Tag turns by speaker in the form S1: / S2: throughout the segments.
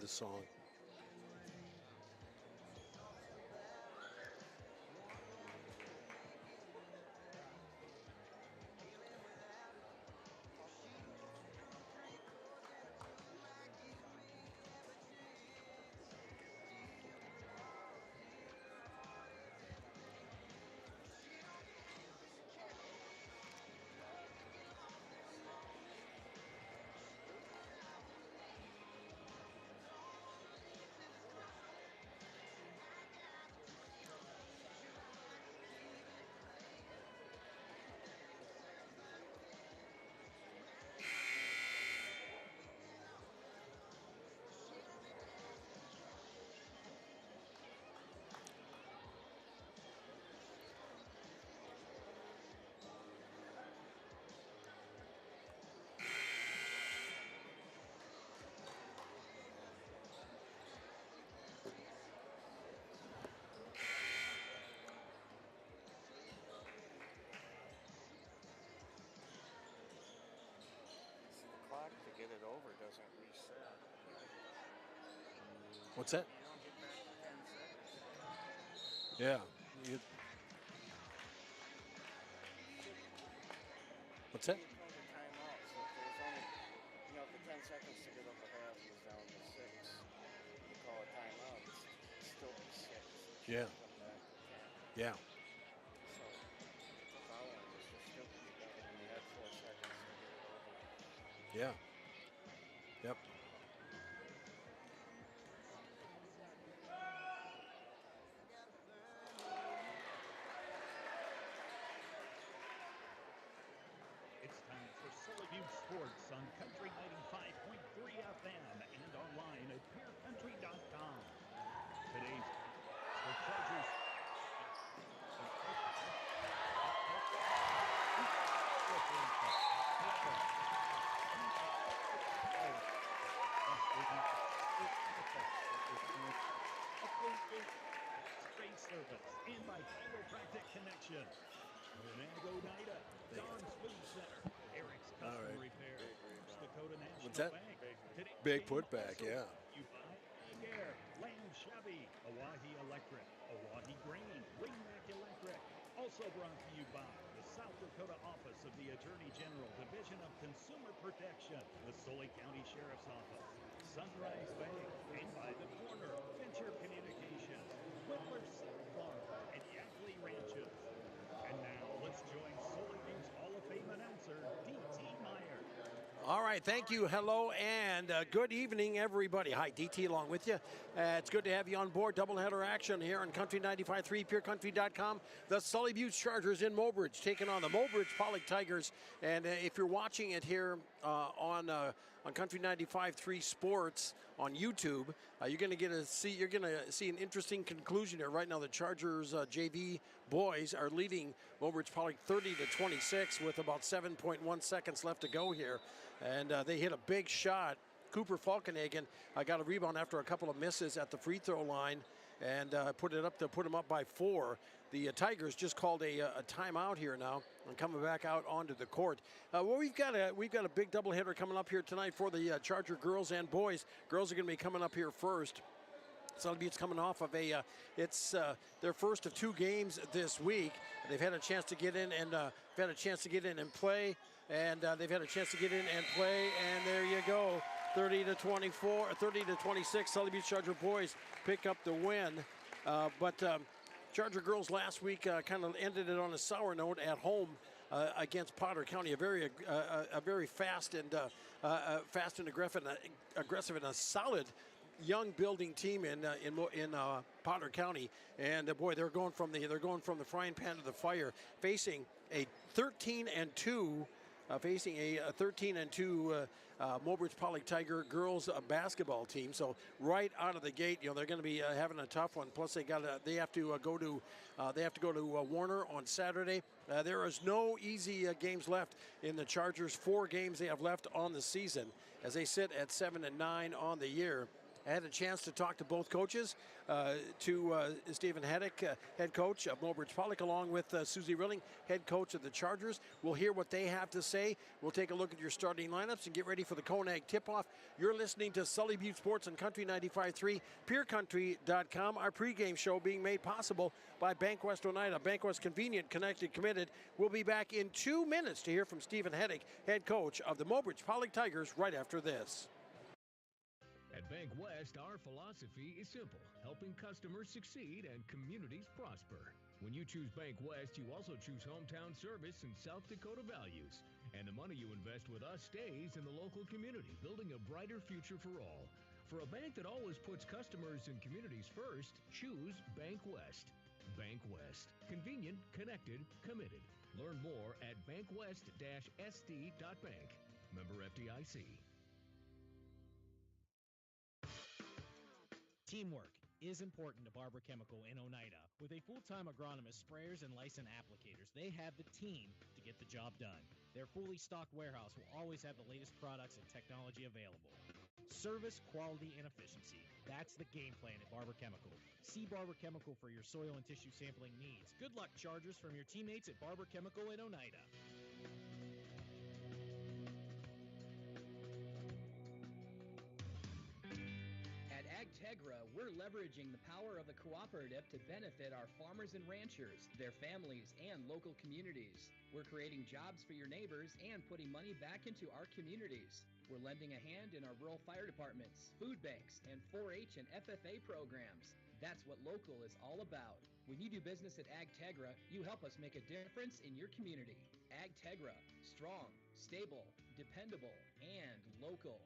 S1: this song.
S2: To get it over doesn't reset.
S1: What's that?
S2: You don't get back to 10 seconds.
S1: Yeah. What's that?
S2: You call the timeout, so if there's only, if the 10 seconds to get up a half is down to 6, you call a timeout, it's still 6.
S1: Yeah.
S2: Come back to 10.
S1: Yeah.
S2: So, the following is just stupid. When you had 4 seconds to get it over.
S1: Yeah. Yep.
S3: It's time for Sully Sports on Country 95.3 FM and online at PureCountry.com. Today's the Chargers. Space Service and by Chiropractic Connection. Oneida, Don's Food Center, Eric's Custom Repair, First Dakota National
S1: What's that?
S3: Bank.
S1: Big putback, yeah.
S3: You buy Egg Air, Lamb Chevy, Oahe Electric, Oahe Grain, Wingback Electric. Also brought to you by the South Dakota Office of the Attorney General, Division of Consumer Protection, the Sully County Sheriff's Office, Sunrise Bank, and by the corner, Venture Communications, Whittler South Farm, and Yackley Ranches. And now, let's join Sully Games Hall of Fame announcer, D.T. Meyer.
S1: All right, thank you. Hello, and good evening, everybody. Hi, DT along with you. It's good to have you on board. Doubleheader action here on Country 95.3, PureCountry.com. The Sully Butte Chargers in Mobridge taking on the Mobridge-Pollock Tigers. And if you're watching it here on Country 95.3 Sports on YouTube, you're going to see an interesting conclusion here. Right now, the Chargers JV boys are leading Mobridge-Pollock 30-26 with about 7.1 seconds left to go here. And they hit a big shot. Cooper Falkenhagen got a rebound after a couple of misses at the free throw line and put them up by 4. The Tigers just called a timeout here now and coming back out onto the court. Well, we've got a big doubleheader coming up here tonight for the Charger girls and boys. Girls are going to be coming up here first. Sully Butte's coming off of their first of 2 games this week. They've had a chance to get in and play, and they've had a chance to get in and play, and there you go, 30-26. Sully Butte Charger boys pick up the win, but Charger girls last week kind of ended it on a sour note at home against Potter County, a very fast and aggressive and a solid young building team in Potter County, and boy, they're going from the frying pan to the fire, facing a 13-2 Mobridge-Pollock Tiger girls basketball team. So right out of the gate, they're going to be having a tough one. Plus, they have to go to Warner on Saturday. There is no easy games left in the Chargers. 4 games they have left on the season as they sit at 7-9 on the year. I had a chance to talk to both coaches, to Stephen Heddick, head coach of Mobridge-Pollock, along with Susie Rilling, head coach of the Chargers. We'll hear what they have to say. We'll take a look at your starting lineups and get ready for the Konag tip-off. You're listening to Sully Butte Sports on Country 95.3, PeerCountry.com. Our pregame show being made possible by Bankwest Oneida. Bankwest, convenient, connected, committed. We'll be back in 2 minutes to hear from Stephen Heddick, head coach of the Mobridge-Pollock Tigers, right after this.
S4: At Bank West, our philosophy is simple: helping customers succeed and communities prosper. When you choose Bank West, you also choose hometown service and South Dakota values. And the money you invest with us stays in the local community, building a brighter future for all. For a bank that always puts customers and communities first, choose Bank West. Bank West. Convenient, connected, committed. Learn more at bankwest-sd.bank. Member FDIC.
S5: Teamwork is important to Barber Chemical in Oneida. With a full-time agronomist, sprayers, and licensed applicators, they have the team to get the job done. Their fully stocked warehouse will always have the latest products and technology available. Service, quality, and efficiency. That's the game plan at Barber Chemical. See Barber Chemical for your soil and tissue sampling needs. Good luck, Chargers, from your teammates at Barber Chemical in Oneida.
S6: Tegra, we're leveraging the power of the cooperative to benefit our farmers and ranchers, their families, and local communities. We're creating jobs for your neighbors and putting money back into our communities. We're lending a hand in our rural fire departments, food banks, and 4-H and FFA programs. That's what local is all about. When you do business at AgTegra, you help us make a difference in your community. AgTegra, strong, stable, dependable, and local.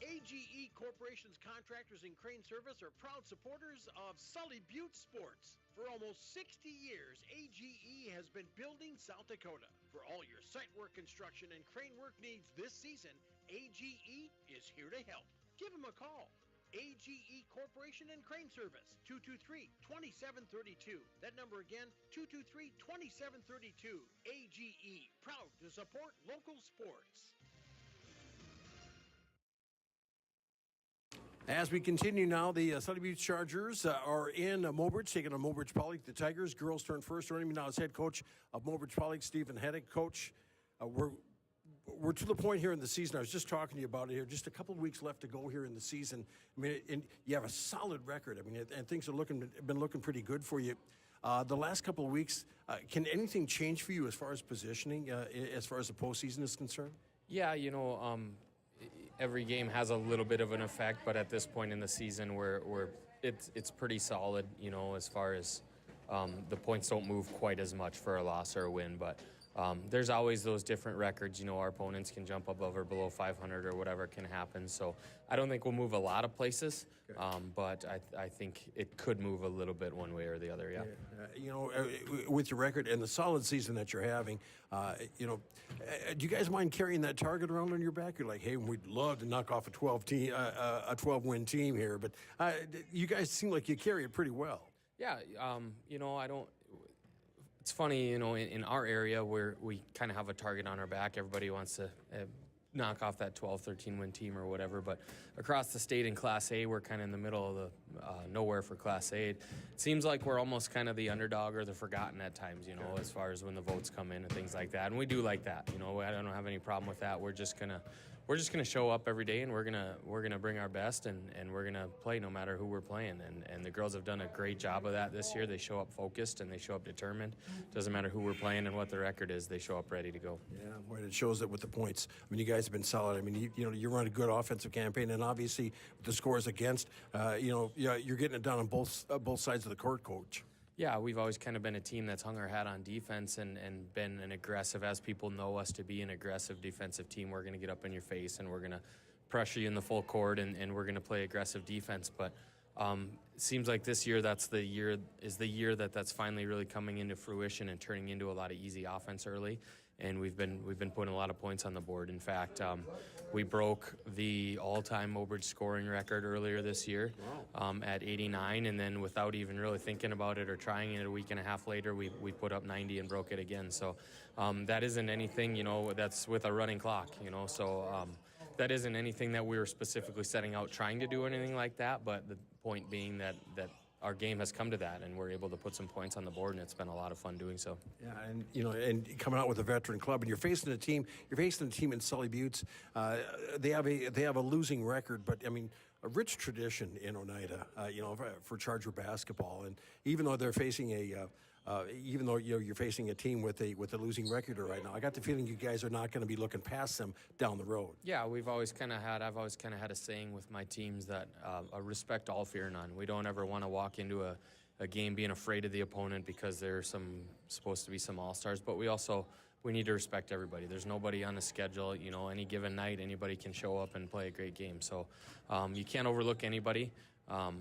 S1: AGE Corporation's contractors and crane service are proud supporters of Sully Butte Sports. For almost 60 years, AGE has been building South Dakota. For all your site work, construction, and crane work needs this season, AGE is here to help. Give them a call. AGE Corporation and Crane Service, 223-2732. That number again, 223-2732. AGE, proud to support local sports. As we continue now, the Sully Butte Chargers are in Mobridge, taking on Mobridge-Pollock. The Tigers girls turn first. Joining me now is head coach of Mobridge-Pollock, Stephen Heddick. Coach, we're to the point here in the season. I was just talking to you about it here. Just a couple of weeks left to go here in the season. I mean, and you have a solid record. I mean, and things are been looking pretty good for you. The last couple of weeks, can anything change for you as far as positioning, as far as the postseason is concerned?
S7: Yeah, every game has a little bit of an effect, but at this point in the season, it's pretty solid. As far as the points don't move quite as much for a loss or a win, but there's always those different records. Our opponents can jump above or below 500 or whatever can happen. So I don't think we'll move a lot of places, but I think it could move a little bit one way or the other. Yeah.
S1: With your record and the solid season that you're having, do you guys mind carrying that target around on your back? You're like, hey, we'd love to knock off a 12-win team here, but you guys seem like you carry it pretty well.
S7: Yeah. I don't. It's funny, in our area where we kind of have a target on our back, everybody wants to knock off that 12, 13-win team or whatever. But across the state in Class A, we're kind of in the middle of the nowhere for Class A. It seems like we're almost kind of the underdog or the forgotten at times, as far as when the votes come in and things like that. And we do like that. I don't have any problem with that. We're just gonna show up every day, and we're gonna bring our best, and we're gonna play no matter who we're playing. And the girls have done a great job of that this year. They show up focused and they show up determined. Doesn't matter who we're playing and what the record is. They show up ready to go.
S1: Yeah, well, it shows that with the points. I mean, you guys have been solid. I mean, you run a good offensive campaign, and obviously the scores against, you're getting it done on both sides of the court, Coach.
S7: Yeah, we've always kind of been a team that's hung our hat on defense and been an aggressive, as people know us to be an aggressive defensive team. We're going to get up in your face and we're going to pressure you in the full court and we're going to play aggressive defense. But it seems like this year that's the year that's finally really coming into fruition and turning into a lot of easy offense early. And we've been putting a lot of points on the board. In fact, we broke the all-time Mobridge scoring record earlier this year at 89, and then without even really thinking about it or trying it a week and a half later, we put up 90 and broke it again. So that isn't anything, that's with a running clock, So that isn't anything that we were specifically setting out trying to do or anything like that, but the point being that our game has come to that, and we're able to put some points on the board, and it's been a lot of fun doing so.
S1: Yeah, and and coming out with a veteran club, and you're facing a team in Sully Buttes. They have a losing record, but I mean a rich tradition in Oneida. For Charger basketball, and even though they're facing you're facing a team with a losing record right now, I got the feeling you guys are not going to be looking past them down the road.
S7: Yeah, I've always kind of had a saying with my teams that respect all, fear none. We don't ever want to walk into a game being afraid of the opponent because there's supposed to be some all-stars, but we need to respect everybody. There's nobody on the schedule. Any given night, anybody can show up and play a great game. So you can't overlook anybody.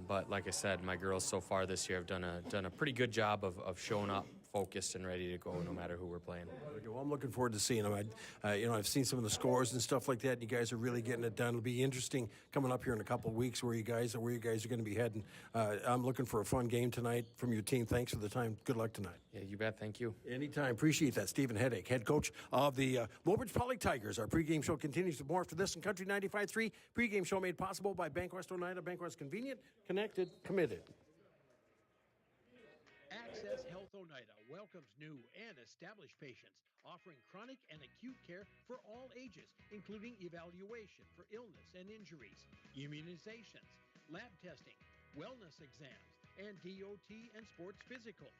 S7: But like I said, my girls so far this year have done a pretty good job of showing up focused and ready to go no matter who we're playing.
S1: Well, I'm looking forward to seeing them. I've seen some of the scores and stuff like that. And you guys are really getting it done. It'll be interesting coming up here in a couple of weeks where you guys are going to be heading. I'm looking for a fun game tonight from your team. Thanks for the time. Good luck tonight.
S7: Yeah, you bet. Thank you.
S1: Anytime. Appreciate that. Stephen Headache, head coach of the Mobridge-Pollock Tigers. Our pregame show continues with more after this in Country 95.3. Pregame show made possible by Bankwest Oneida. Bankwest, convenient, connected, committed.
S8: Access Health Oneida welcomes new and established patients, offering chronic and acute care for all ages, including evaluation for illness and injuries, immunizations, lab testing, wellness exams, and DOT and sports physicals.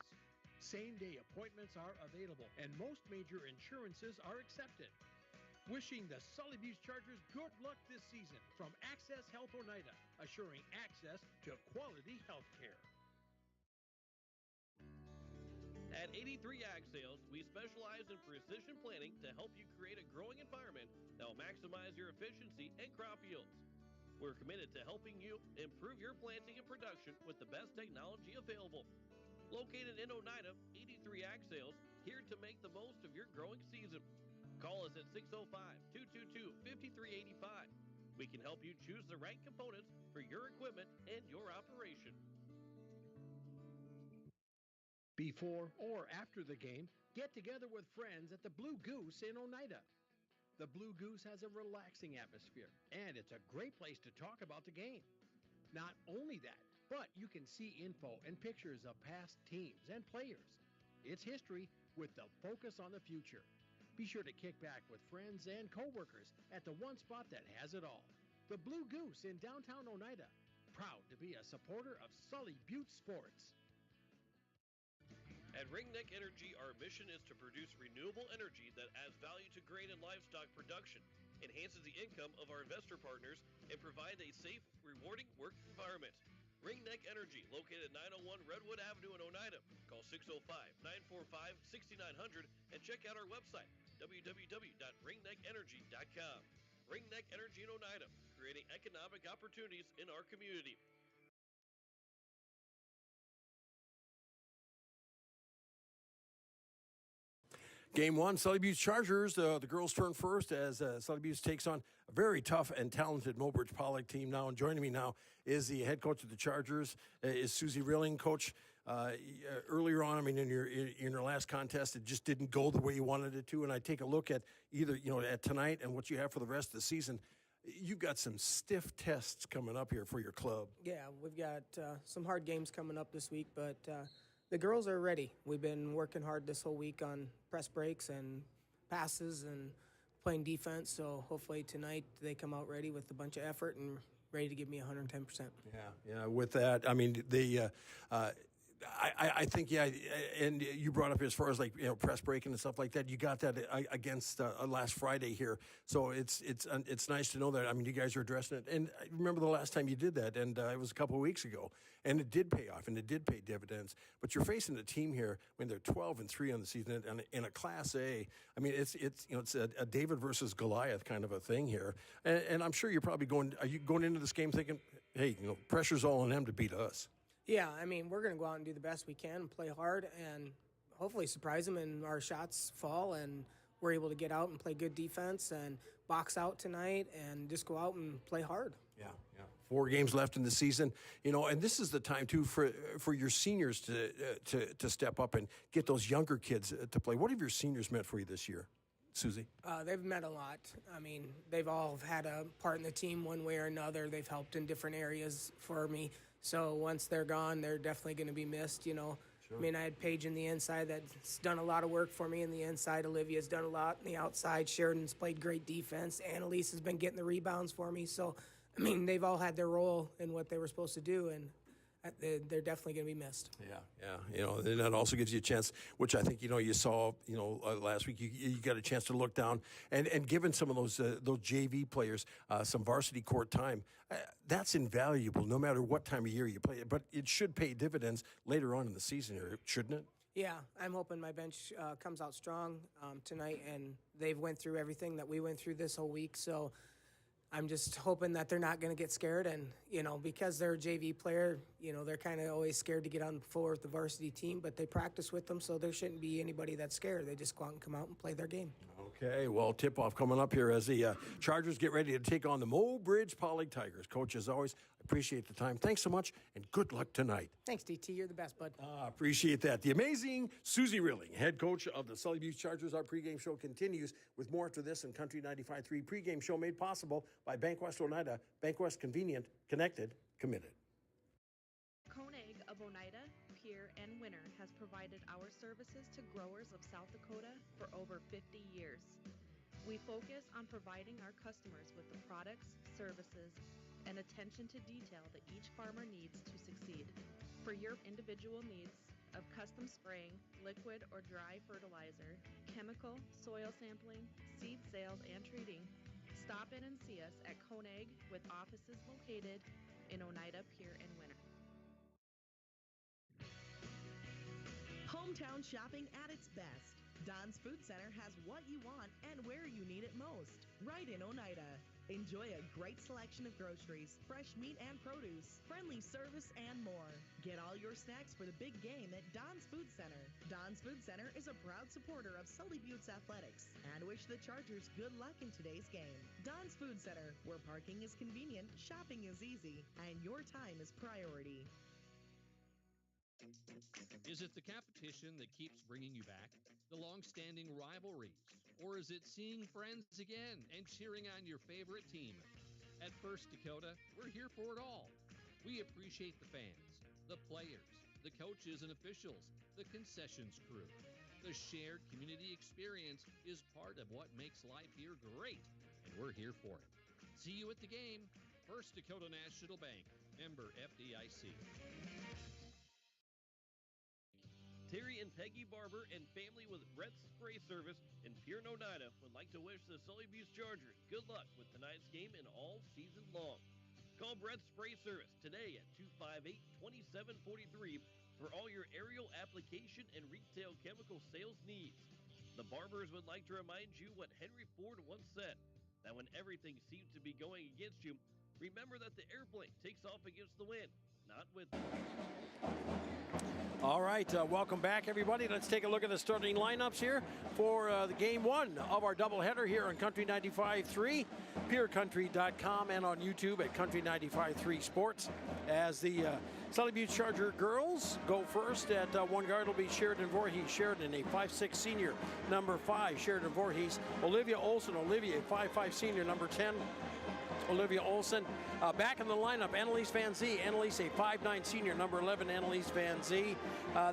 S8: Same-day appointments are available, and most major insurances are accepted. Wishing the Sully Buttes Chargers good luck this season from Access Health Oneida, assuring access to quality health care.
S9: At 83 Ag Sales, we specialize in precision planting to help you create a growing environment that will maximize your efficiency and crop yields. We're committed to helping you improve your planting and production with the best technology available. Located in Oneida, 83 Ag Sales, here to make the most of your growing season. Call us at 605-222-5385. We can help you choose the right components for your equipment and your operation.
S8: Before or after the game, get together with friends at the Blue Goose in Oneida. The Blue Goose has a relaxing atmosphere, and it's a great place to talk about the game. Not only that, but you can see info and pictures of past teams and players. It's history with the focus on the future. Be sure to kick back with friends and coworkers at the one spot that has it all. The Blue Goose in downtown Oneida, proud to be a supporter of Sully Buttes sports.
S9: At Ringneck Energy, our mission is to produce renewable energy that adds value to grain and livestock production, enhances the income of our investor partners, and provides a safe, rewarding work environment. Ringneck Energy, located at 901 Redwood Avenue in Oneida. Call 605-945-6900 and check out our website, www.ringneckenergy.com. Ringneck Energy in Oneida, creating economic opportunities in our community.
S1: Game one, Sully Buttes Chargers. The girls turn first as Sully Buttes takes on a very tough and talented Mobridge-Pollock team now. And joining me now is the head coach of the Chargers, is Susie Rilling. Coach, earlier on, I mean, in your last contest, it just didn't go the way you wanted it to. And I take a look at either, at tonight and what you have for the rest of the season. You've got some stiff tests coming up here for your club.
S10: Yeah, we've got some hard games coming up this week, but the girls are ready. We've been working hard this whole week on press breaks and passes and playing defense, so hopefully tonight they come out ready with a bunch of effort and ready to give me 110%.
S1: Yeah. With that, I mean, I think, and you brought up as far as press breaking and stuff like that. You got that against last Friday here, so it's nice to know that. I mean, you guys are addressing it, and I remember the last time you did that, and it was a couple of weeks ago, and it did pay off, and it did pay dividends. But you're facing a team here when they're 12-3 on the season, and in a Class A. I mean, it's a David versus Goliath kind of a thing here, and I'm sure you're probably going. Are you going into this game thinking, hey, pressure's all on them to beat us?
S10: Yeah, I mean, we're going to go out and do the best we can and play hard and hopefully surprise them and our shots fall and we're able to get out and play good defense and box out tonight and just go out and play hard.
S1: Yeah. 4 games left in the season, and this is the time, too, for your seniors to step up and get those younger kids to play. What have your seniors meant for you this year? Susie?
S10: They've meant a lot. I mean, they've all had a part in the team one way or another. They've helped in different areas for me. So once they're gone, they're definitely going to be missed, you know. Sure. I mean, I had Paige in the inside that's done a lot of work for me in the inside. Olivia's done a lot in the outside. Sheridan's played great defense. Annalise has been getting the rebounds for me. So, I mean, they've all had their role in what they were supposed to do, and they're definitely going to be missed.
S1: Yeah. You know, and that also gives you a chance, which I think, you saw, last week, you got a chance to look down and given some of those JV players some varsity court time. That's invaluable no matter what time of year you play it, but it should pay dividends later on in the season, shouldn't it?
S10: Yeah, I'm hoping my bench comes out strong tonight, and they've went through everything that we went through this whole week, so I'm just hoping that they're not going to get scared. And, because they're a JV player, they're kind of always scared to get on the floor with the varsity team, but they practice with them, so there shouldn't be anybody that's scared. They just go out and come out and play their game.
S1: Okay, well, tip-off coming up here as the Chargers get ready to take on the Mobridge-Pollock Tigers. Coach, as always, appreciate the time. Thanks so much, and good luck tonight.
S10: Thanks, DT. You're the best, bud.
S1: Appreciate that. The amazing Susie Rilling, head coach of the Sully Butte Chargers. Our pregame show continues with more after this in Country 95.3. Pregame show made possible by Bank West Oneida. Bank West, convenient, connected, committed.
S11: Koenig of Oneida, Pierre, and Winter has provided our services to growers of South Dakota for over 50 years. We focus on providing our customers with the products, services, and attention to detail that each farmer needs to succeed. For your individual needs of custom spraying, liquid or dry fertilizer, chemical, soil sampling, seed sales, and treating, stop in and see us at Koenig with offices located in Oneida, Pierre, and Winter.
S12: Hometown shopping at its best. Don's Food Center has what you want and where you need it most. Right in Oneida. Enjoy a great selection of groceries, fresh meat and produce, friendly service, and more. Get all your snacks for the big game at Don's Food Center. Don's Food Center is a proud supporter of Sully Butte's athletics and wish the Chargers good luck in today's game. Don's Food Center, where parking is convenient, shopping is easy, and your time is priority.
S13: Is it the competition that keeps bringing you back? The long-standing rivalries? Or is it seeing friends again and cheering on your favorite team? At First Dakota, we're here for it all. We appreciate the fans, the players, the coaches and officials, the concessions crew. The shared community experience is part of what makes life here great, and we're here for it. See you at the game. First Dakota National Bank, member FDIC.
S9: Terry and Peggy Barber and family with Brett's Spray Service in Pierre, Oneida would like to wish the Sully Butte Chargers good luck with tonight's game and all season long. Call Brett's Spray Service today at 258-2743 for all your aerial application and retail chemical sales needs. The Barbers would like to remind you what Henry Ford once said, that when everything seems to be going against you, remember that the airplane takes off against the wind, not with it.
S1: All right, welcome back, everybody. Let's take a look at the starting lineups here for the game one of our doubleheader here on Country 95.3, PeerCountry.com, and on YouTube at Country 95.3 Sports. As the Sully Butte Charger girls go first at one guard will be Sheridan Voorhees. Sheridan, a 5'6 senior, number 5. Sheridan Voorhees. Olivia Olson. Olivia, a 5'5 senior, number 10. Olivia Olson. Back in the lineup, Annalise Van Zee. Annalise, a 5'9 senior, number 11, Annalise Van Zee.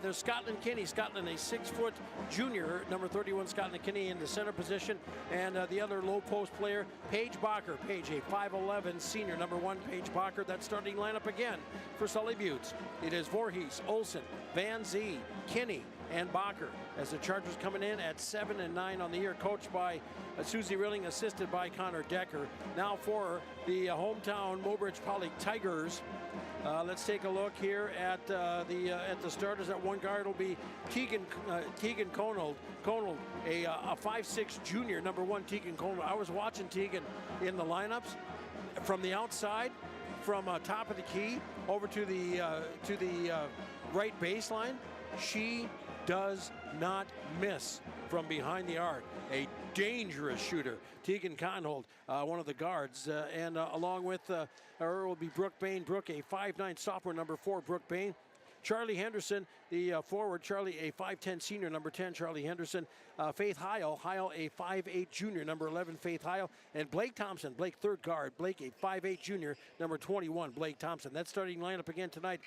S1: There's Scotland Kinney. Scotland, a 6-foot junior, number 31, Scotland Kinney in the center position. And the other low post player, Paige Bacher. Paige, a 5'11 senior, number 1, Paige Bacher. That starting lineup again for Sully Butte. It is Voorhees, Olson, Van Zee, Kinney, and Bacher as the Chargers coming in at 7 and 9 on the year, coached by Susie Rilling, assisted by Connor Decker. Now for the hometown Mobridge-Pollock Tigers. Let's take a look here at the starters. At one guard will be Tegan Conold, a 5'6 junior, number 1, Tegan Conold. I was watching Tegan in the lineups from the outside, from top of the key over to the right baseline. She does not miss from behind the arc. A dangerous shooter. Tegan Conhold, one of the guards, and along with her will be Brooke Bain. Brooke, a 5'9 sophomore, number 4, Brooke Bain. Charlie Henderson, the forward. Charlie, a 5'10 senior, number 10, Charlie Henderson. Faith Heil, a 5'8 junior, number 11, Faith Heil. And Blake Thompson, Blake third guard. Blake, a 5'8 junior, number 21, Blake Thompson. That starting lineup again tonight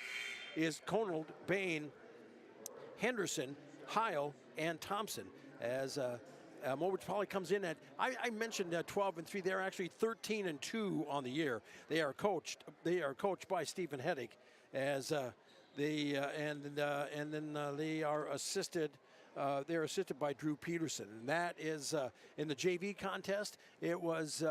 S1: is Conald, Bain, Henderson, Heil, and Thompson. As Mobridge-Pollock comes in at, I mentioned 12-3. They're actually 13-2 on the year. They are coached by Stephen Heddick, as they are assisted. They're assisted by Drew Peterson, and that is in the JV contest. It was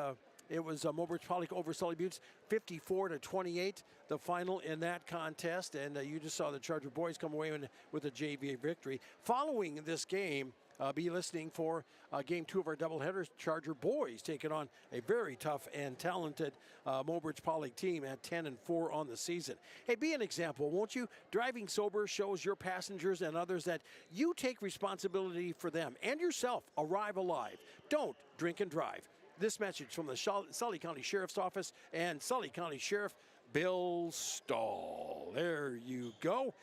S1: Mobridge-Pollock over Sully Buttes, 54-28, the final in that contest. And you just saw the Charger boys come away with a JV victory. Following this game, be listening for game 2 of our doubleheaders. Charger boys taking on a very tough and talented Mobridge-Pollock team at 10-4 on the season. Hey, be an example, won't you? Driving sober shows your passengers and others that you take responsibility for them and yourself. Arrive alive. Don't drink and drive. This message from the Sully County Sheriff's Office and Sully County Sheriff Bill Stahl. There you go.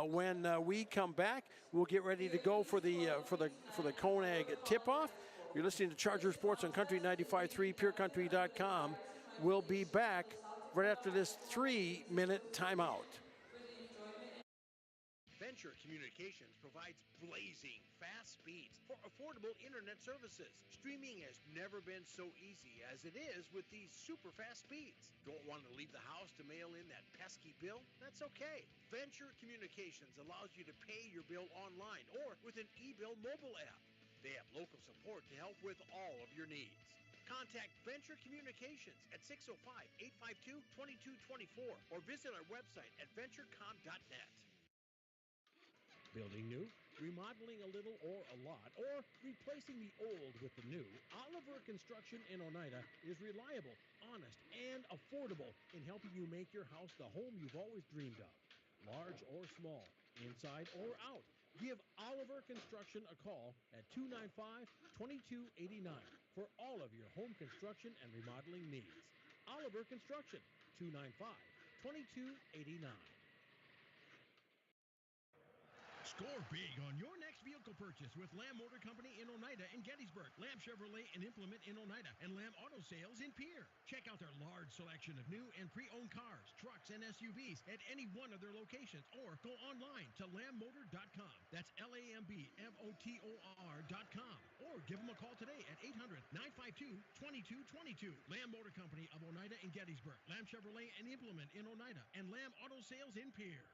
S1: When we come back, we'll get ready to go for the Conag tip-off. You're listening to Charger Sports on Country 95.3, PureCountry.com. We'll be back right after this 3-minute timeout.
S8: Venture Communications provides blazing fast speeds for affordable internet services. Streaming has never been so easy as it is with these super fast speeds. Don't want to leave the house to mail in that pesky bill? That's okay. Venture Communications allows you to pay your bill online or with an e-bill mobile app. They have local support to help with all of your needs. Contact Venture Communications at 605-852-2224 or visit our website at venturecom.net.
S3: Building new, remodeling a little or a lot, or replacing the old with the new, Oliver Construction in Oneida is reliable, honest, and affordable in helping you make your house the home you've always dreamed of. Large or small, inside or out, give Oliver Construction a call at 295-2289 for all of your home construction and remodeling needs. Oliver Construction, 295-2289.
S14: Score big on your next vehicle purchase with Lamb Motor Company in Oneida and Gettysburg, Lamb Chevrolet and Implement in Oneida, and Lamb Auto Sales in Pierre. Check out their large selection of new and pre-owned cars, trucks, and SUVs at any one of their locations, or go online to lambmotor.com. That's LAMBMOTOR.com. Or give them a call today at 800-952-2222. Lamb Motor Company of Oneida and Gettysburg, Lamb Chevrolet and Implement in Oneida, and Lamb Auto Sales in Pierre.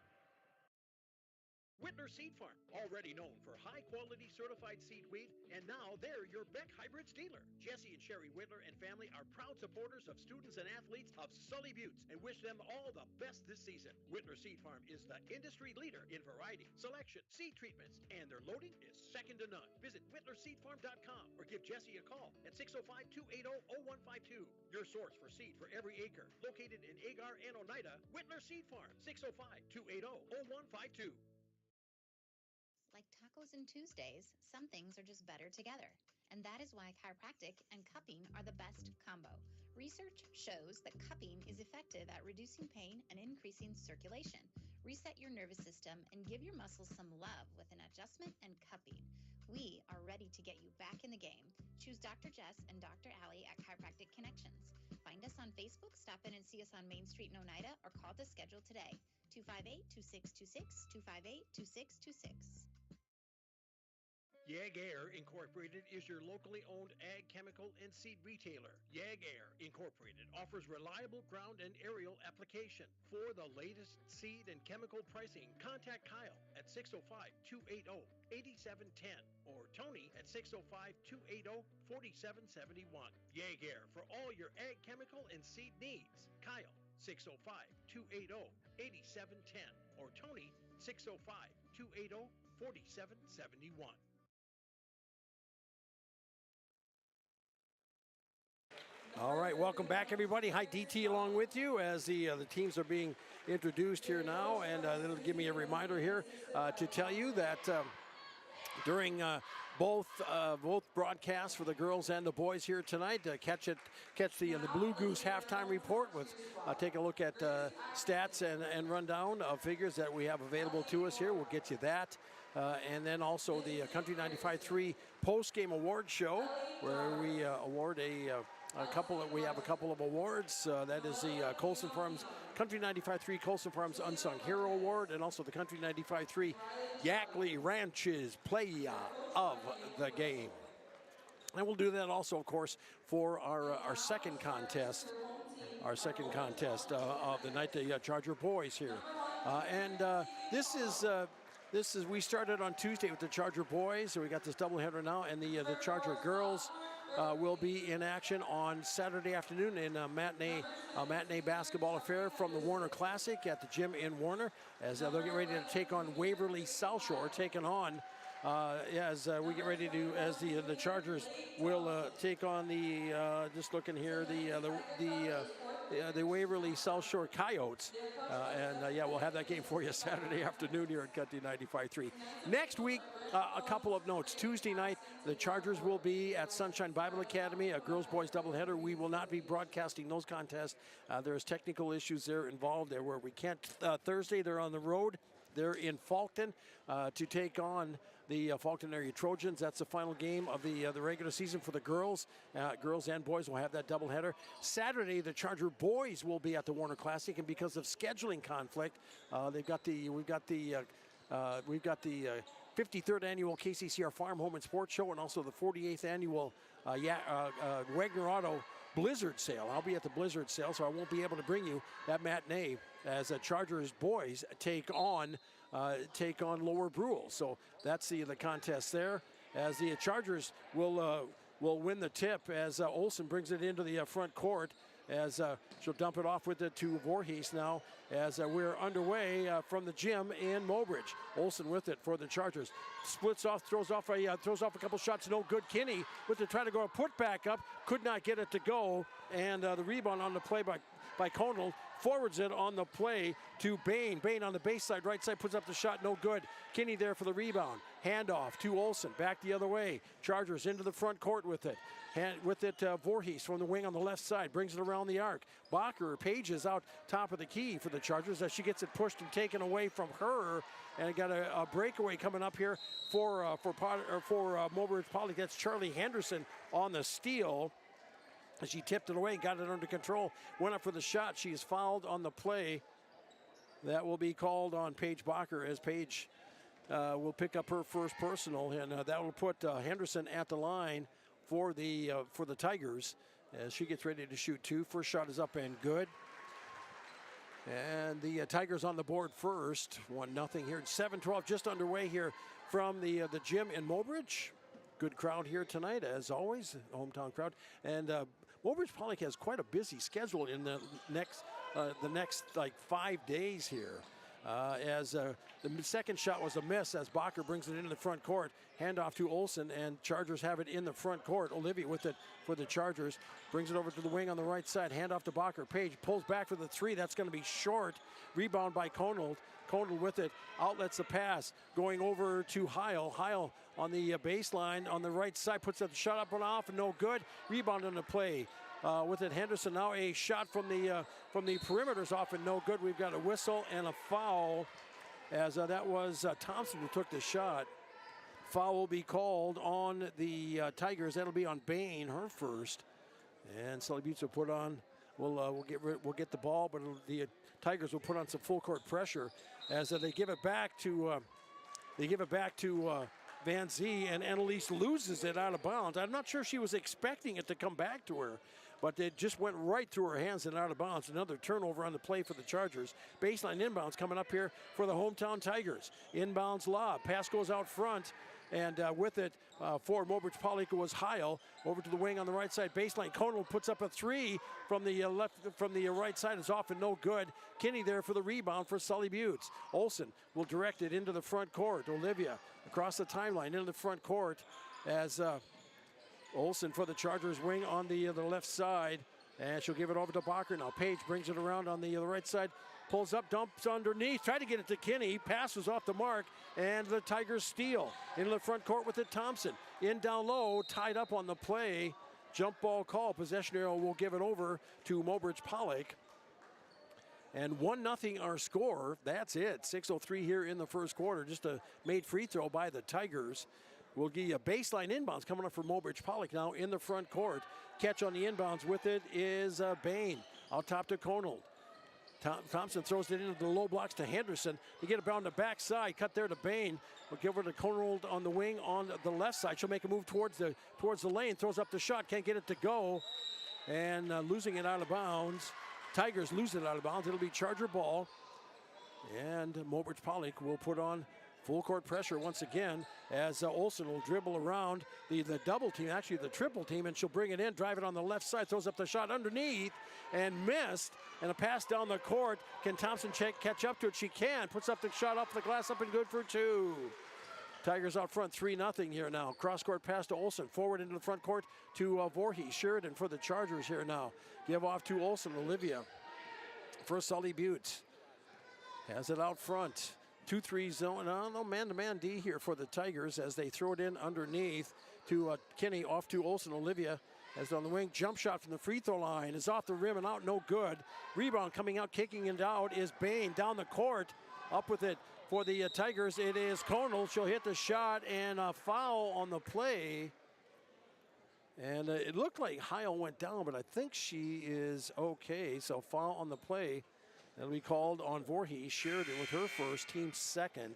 S8: Whitner Seed Farm, already known for high-quality certified seed wheat, and now they're your Beck Hybrids dealer. Jesse and Sherry Whitner and family are proud supporters of students and athletes of Sully Buttes and wish them all the best this season. Whitner Seed Farm is the industry leader in variety, selection, seed treatments, and their loading is second to none. Visit WhitnerSeedFarm.com or give Jesse a call at 605-280-0152. Your source for seed for every acre. Located in Agar and Oneida, Whitner Seed Farm, 605-280-0152.
S15: Like tacos and Tuesdays, some things are just better together. And that is why chiropractic and cupping are the best combo. Research shows that cupping is effective at reducing pain and increasing circulation. Reset your nervous system and give your muscles some love with an adjustment and cupping. We are ready to get you back in the game. Choose Dr. Jess and Dr. Allie at Chiropractic Connections. Find us on Facebook, stop in and see us on Main Street in Oneida, or call to schedule today. 258-2626, 258-2626.
S8: YAG Air Incorporated is your locally owned ag chemical and seed retailer. YAG Air Incorporated offers reliable ground and aerial application. For the latest seed and chemical pricing, contact Kyle at 605-280-8710 or Tony at 605-280-4771. YAG Air for all your ag chemical and seed needs. Kyle, 605-280-8710 or Tony, 605-280-4771.
S1: All right, welcome back, everybody. Hi, DT along with you as the teams are being introduced here now, and it'll give me a reminder here to tell you that during both broadcasts for the girls and the boys here tonight. Catch the Blue Goose halftime report with take a look at stats and rundown of figures that we have available to us here. We'll get you that. And then also the Country 95.3 post-game award show, where we award we have a couple of awards. That is the Colson Farms Country 95.3 Colson Farms Unsung Hero Award, and also the Country 95.3 Yackley Ranches Player of the Game. And we'll do that also, of course, for our second contest. Our second contest of the night, the Charger boys here. This is we started on Tuesday with the Charger boys, so we got this doubleheader now, and the Charger girls will be in action on Saturday afternoon in a matinee basketball affair from the Warner Classic at the gym in Warner, as they'll get ready to take on Waverly South Shore, taking on we get ready to the Chargers will take on the just looking here the Waverly South Shore Coyotes, we'll have that game for you Saturday afternoon here at Country 95.3. Next week, a couple of notes. Tuesday night, the Chargers will be at Sunshine Bible Academy, a girls-boys doubleheader. We will not be broadcasting those contests. There's technical issues there involved there where we can't. Thursday, they're on the road. They're in Faulkton to take on the Faulkton area Trojans. That's the final game of the regular season for the girls. Girls and boys will have that doubleheader. Saturday, the Charger boys will be at the Warner Classic, and because of scheduling conflict, we've got the 53rd annual KCCR Farm Home and Sports Show, and also the 48th annual Wagner Auto Blizzard Sale. I'll be at the Blizzard Sale, so I won't be able to bring you that matinee as the Chargers boys take on Lower Brule. So that's the contest there, as the Chargers will win the tip as Olsen brings it into the front court, as she'll dump it off with it to Voorhees now, as we're underway from the gym in Mobridge. Olsen with it for the Chargers. Splits off, throws off a couple shots, no good. Kinney with it, trying to go put back up, could not get it to go, and the rebound on the play by Conal. Forwards it on the play to Bain. Bain on the base side, right side, puts up the shot, no good. Kinney there for the rebound. Handoff to Olsen, back the other way. Chargers into the front court with it. Voorhees from the wing on the left side, brings it around the arc. Page is out top of the key for the Chargers as she gets it pushed and taken away from her. And got a breakaway coming up here for Mobridge-Pollock. That's Charlie Henderson on the steal. She tipped it away and got it under control. Went up for the shot. She is fouled on the play. That will be called on Paige Bacher, as Paige will pick up her first personal, and that will put Henderson at the line for the Tigers as she gets ready to shoot two. First shot is up and good. And the Tigers on the board first. 1-0 here. 7-12 just underway here from the gym in Mobridge. Good crowd here tonight, as always, hometown crowd. And Mobridge-Pollock has quite a busy schedule in the next 5 days here. As the second shot was a miss, as Bacher brings it into the front court. Handoff to Olsen, and Chargers have it in the front court. Olivia with it for the Chargers. Brings it over to the wing on the right side. Handoff to Bacher. Page pulls back for the three. That's going to be short. Rebound by Conal. Conal with it. Outlets the pass. Going over to Heil. Heil on the baseline on the right side. Puts that shot up and off, and no good. Rebound on the play. With it, Henderson now a shot from the perimeters off and no good. We've got a whistle and a foul, as that was Thompson who took the shot. Foul will be called on the Tigers. That'll be on Bain, her first. And Sully Buttes will put on. We'll get the ball, but the Tigers will put on some full court pressure as they give it back to Van Zee, and Annalise loses it out of bounds. I'm not sure she was expecting it to come back to her, but it just went right through her hands and out of bounds. Another turnover on the play for the Chargers. Baseline inbounds coming up here for the hometown Tigers. Inbounds lob. Pass goes out front, and with it for Mobridge-Pollock was Heil. Over to the wing on the right side. Baseline. Conal puts up a three from the right side. It's off and no good. Kinney there for the rebound for Sully Buttes. Olsen will direct it into the front court. Olivia across the timeline into the front court as Olsen for the Chargers wing on the left side. And she'll give it over to Bacher now. Page brings it around on the right side. Pulls up, dumps underneath. Tried to get it to Kinney. Passes off the mark. And the Tigers steal. Into the front court with it, Thompson. In down low. Tied up on the play. Jump ball call. Possession arrow will give it over to Mobridge-Pollock. And 1-0 our score. That's it. 6:03 here in the first quarter. Just a made free throw by the Tigers. We'll give you a baseline inbounds coming up for Mobridge-Pollock now in the front court. Catch on the inbounds with it is Bain. Out top to Conold. Thompson throws it into the low blocks to Henderson. To get it down the backside. Cut there to Bain. We'll give it to Conold on the wing on the left side. She'll make a move towards the lane. Throws up the shot. Can't get it to go. And losing it out of bounds. Tigers lose it out of bounds. It'll be Charger ball. And Mobridge-Pollock will put on full court pressure once again as Olsen will dribble around the double team, actually the triple team, and she'll bring it in, drive it on the left side, throws up the shot underneath and missed. And a pass down the court. Can Thompson catch up to it? She can. Puts up the shot off the glass, up and good for two. Tigers out front 3-0 here now. Cross court pass to Olsen. Forward into the front court to Voorhees. Sheridan for the Chargers here now. Give off to Olsen. Olivia for Sully Butte. Has it out front. 2-3 zone. No man-to-man D here for the Tigers as they throw it in underneath to Kinney. Off to Olsen. Olivia has it on the wing. Jump shot from the free throw line is off the rim and out. No good. Rebound coming out, kicking it out is Bain down the court. Up with it for the Tigers. It is Conal. She'll hit the shot and a foul on the play. And it looked like Heil went down, but I think she is okay. So foul on the play. That'll be called on Voorhees. Sheridan with her first, team second.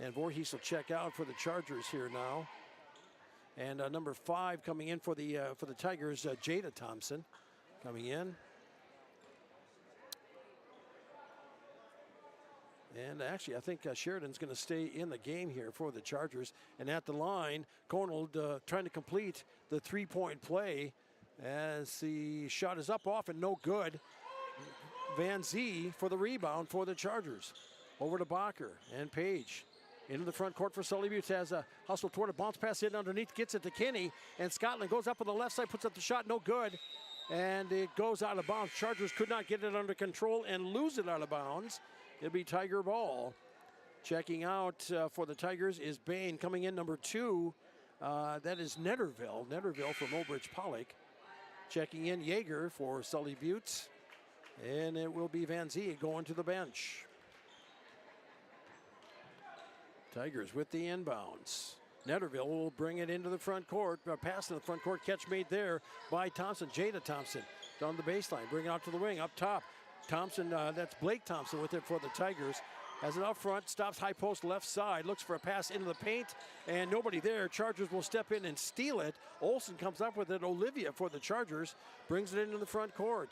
S1: And Voorhees will check out for the Chargers here now. And number 5 coming in for the Tigers, Jada Thompson coming in. And actually, I think Sheridan's going to stay in the game here for the Chargers. And at the line, Conold trying to complete the three-point play as the shot is up off and no good. Van Zee for the rebound for the Chargers. Over to Bacher and Page. Into the front court for Sully Butte. Has a hustle toward a bounce pass in underneath. Gets it to Kinney. And Scotland goes up on the left side. Puts up the shot. No good. And it goes out of bounds. Chargers could not get it under control and lose it out of bounds. It'll be Tiger ball. Checking out for the Tigers is Bain. Coming in number 2. That is Netterville. Netterville for Mobridge-Pollock. Checking in Yeager for Sully Butte. And it will be Van Zee going to the bench. Tigers with the inbounds. Netterville will bring it into the front court. Pass in the front court. Catch made there by Thompson. Jada Thompson down the baseline. Bring it out to the wing. Up top. Thompson, that's Blake Thompson with it for the Tigers. Has it out front. Stops high post left side. Looks for a pass into the paint. And nobody there. Chargers will step in and steal it. Olsen comes up with it. Olivia for the Chargers. Brings it into the front court.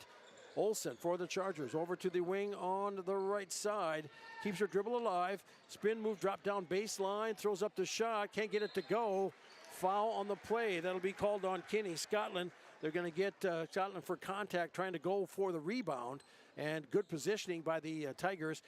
S1: Olsen for the Chargers. Over to the wing on the right side. Keeps her dribble alive. Spin move, drop down baseline. Throws up the shot. Can't get it to go. Foul on the play. That'll be called on Kinney. Scotland. They're going to get Scotland for contact, trying to go for the rebound. And good positioning by the Tigers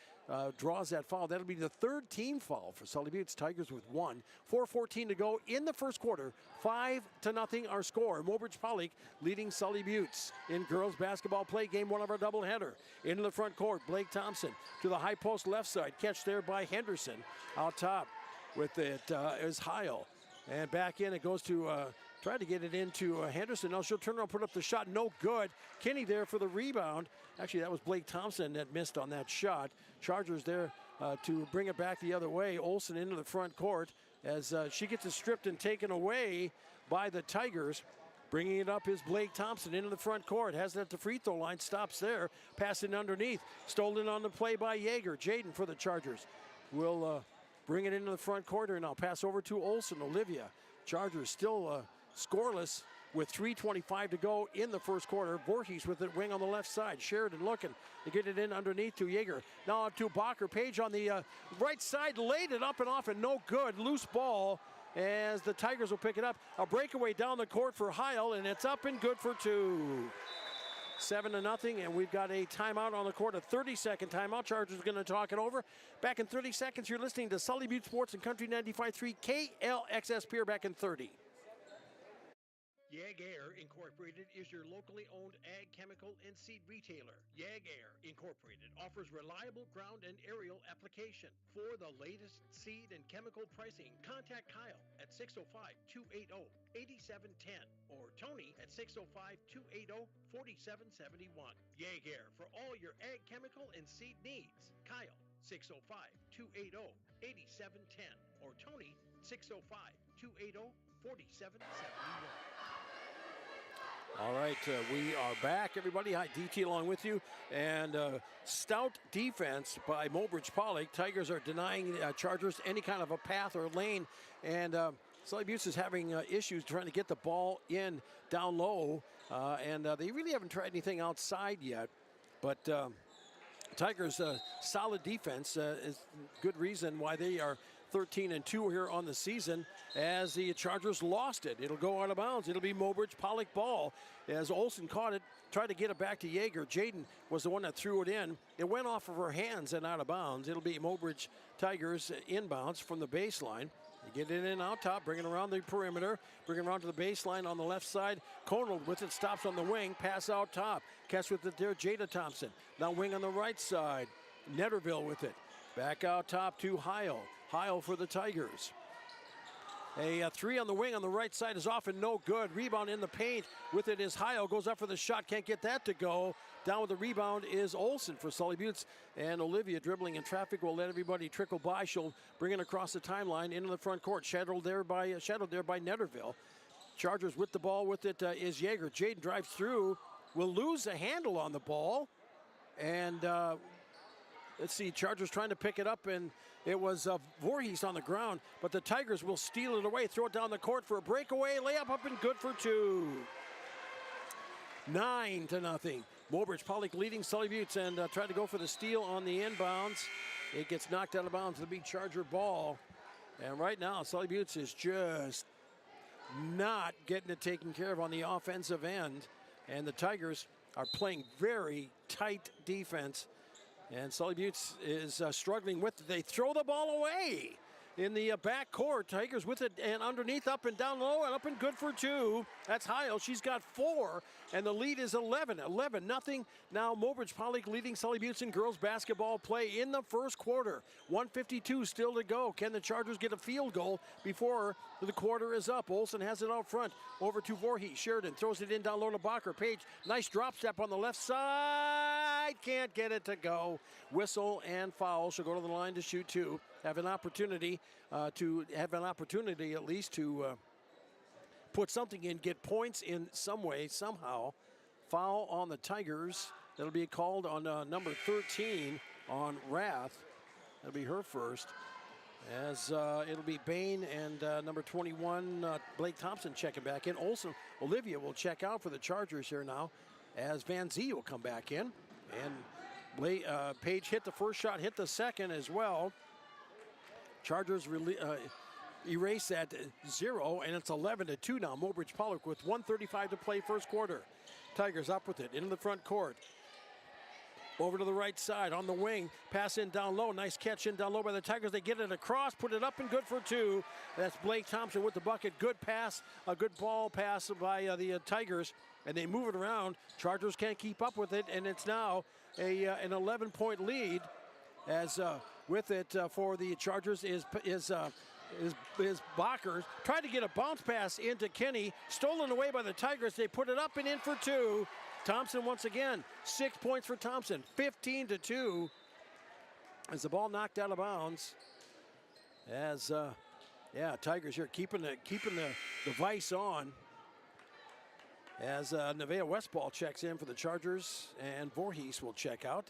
S1: draws that foul. That'll be the third team foul for Sully Butte's Tigers with 1. 4:14 to go in the first quarter. 5-0 our score. Mobridge-Pollock leading Sully Buttes in girls basketball play game 1 of our doubleheader. Into the front court, Blake Thompson to the high post left side. Catch there by Henderson. Out top with it is Heil. And back in it goes to try to get it into Henderson. Now she'll turn around, put up the shot. No good. Kinney there for the rebound. Actually, that was Blake Thompson that missed on that shot. Chargers there to bring it back the other way. Olsen into the front court as she gets it stripped and taken away by the Tigers. Bringing it up is Blake Thompson into the front court. Has it at the free throw line. Stops there. Passing underneath. Stolen on the play by Yeager. Jaden for the Chargers will bring it into the front court. And I'll pass over to Olsen. Olivia. Chargers still scoreless with 3:25 to go in the first quarter. Voorhees with it, wing on the left side. Sheridan looking to get it in underneath to Yeager. Now to Bacher. Page on the right side, laid it up and off and no good. Loose ball as the Tigers will pick it up. A breakaway down the court for Heil, and it's up and good for 2. 7-0, and we've got a timeout on the court, a 30-second timeout. Chargers are going to talk it over. Back in 30 seconds, you're listening to Sully Butte Sports and Country 95.3 KLXS Pier. Back in 30.
S8: Air Incorporated is your locally owned ag chemical and seed retailer. Air Incorporated offers reliable ground and aerial application. For the latest seed and chemical pricing, contact Kyle at 605-280-8710 or Tony at 605-280-4771. Air for all your ag chemical and seed needs. Kyle 605-280-8710 or Tony 605-280-4771.
S1: All right, we are back, everybody. Hi, DT along with you. And stout defense by Mobridge-Pollock. Tigers are denying Chargers any kind of a path or lane. And Sully Buttes is having issues trying to get the ball in down low. And they really haven't tried anything outside yet. But Tigers' solid defense is good reason why they are 13-2 here on the season as the Chargers lost it. It'll go out of bounds. It'll be Mobridge-Pollock ball as Olsen caught it, tried to get it back to Yeager. Jaden was the one that threw it in. It went off of her hands and out of bounds. It'll be Mobridge Tigers inbounds from the baseline. They get it in out top, bring it around the perimeter, bring it around to the baseline on the left side. Conal with it, stops on the wing, pass out top. Catch with it there, Jada Thompson. Now wing on the right side. Netterville with it. Back out top to Heil. Heil for the Tigers. A three on the wing on the right side is off and no good. Rebound in the paint. With it is Heil. Goes up for the shot. Can't get that to go. Down with the rebound is Olsen for Sully Buttes. And Olivia dribbling in traffic will let everybody trickle by. She'll bring it across the timeline into the front court. Shadowed there by Netterville. Chargers with the ball. With it is Yeager. Jaden drives through. Will lose a handle on the ball. And let's see. Chargers trying to pick it up, and it was Voorhees on the ground, but the Tigers will steal it away, throw it down the court for a breakaway, layup up and good for two. 9-0. Mobridge-Pollock leading Sully Buttes and tried to go for the steal on the inbounds. It gets knocked out of bounds to the big Charger ball. And right now, Sully Buttes is just not getting it taken care of on the offensive end. And the Tigers are playing very tight defense. And Sully Buttes is struggling with it. They throw the ball away in the back court. Tigers with it and underneath, up and down low, and up and good for two. That's Heil. She's got 4, and the lead is 11-0. Now Mobridge-Pollock leading Sully Buttes in girls basketball play in the first quarter. 1:52 still to go. Can the Chargers get a field goal before the quarter is up? Olsen has it out front. Over to Voorhees. Sheridan throws it in down low to Bacher. Page, nice drop step on the left side. Can't get it to go. Whistle and foul. She'll go to the line to shoot two. Have an opportunity at least to put something in, get points in some way, somehow. Foul on the Tigers. That'll be called on number 13 on Rath. That'll be her first. As it'll be Bain and number 21, Blake Thompson checking back in. Olivia will check out for the Chargers here now as Van Zee will come back in. And Page hit the first shot, hit the second as well. Chargers erase that 0, and it's 11-2 now. Mobridge-Pollock with 1:35 to play first quarter. Tigers up with it into the front court. Over to the right side on the wing. Pass in down low. Nice catch in down low by the Tigers. They get it across, put it up and good for two. That's Blake Thompson with the bucket. Good pass, a good ball pass by the Tigers. And they move it around. Chargers can't keep up with it, and it's now an 11-point lead. As with it for the Chargers is Bacher. Tried to get a bounce pass into Kenny. Stolen away by the Tigers. They put it up and in for two. Thompson once again. 6 points for Thompson. 15-2. As the ball knocked out of bounds. As Tigers here keeping the vice on. As Nevaeh Westball checks in for the Chargers, and Voorhees will check out.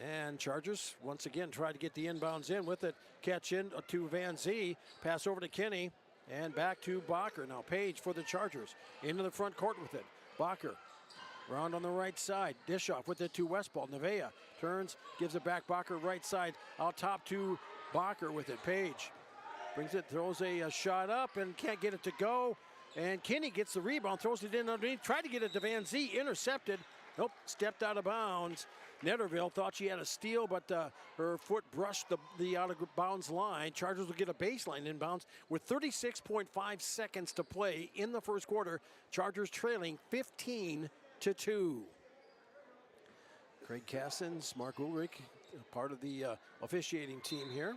S1: And Chargers once again try to get the inbounds in with it. Catch in to Van Zee. Pass over to Kenny. And back to Bacher. Now Page for the Chargers. Into the front court with it. Bacher. Round on the right side. Dish off with it to Westball. Nevaeh turns. Gives it back. Bacher right side. Out top to Bacher with it. Page. Brings it. Throws a shot up and can't get it to go. And Kenny gets the rebound. Throws it in underneath. Tried to get it to Van Zee. Intercepted Nope, stepped out of bounds. Netterville thought she had a steal, but her foot brushed the out of bounds line. Chargers will get a baseline inbounds with 36.5 seconds to play in the first quarter. Chargers trailing 15-2. Craig Cassins, Mark Ulrich, part of the officiating team here.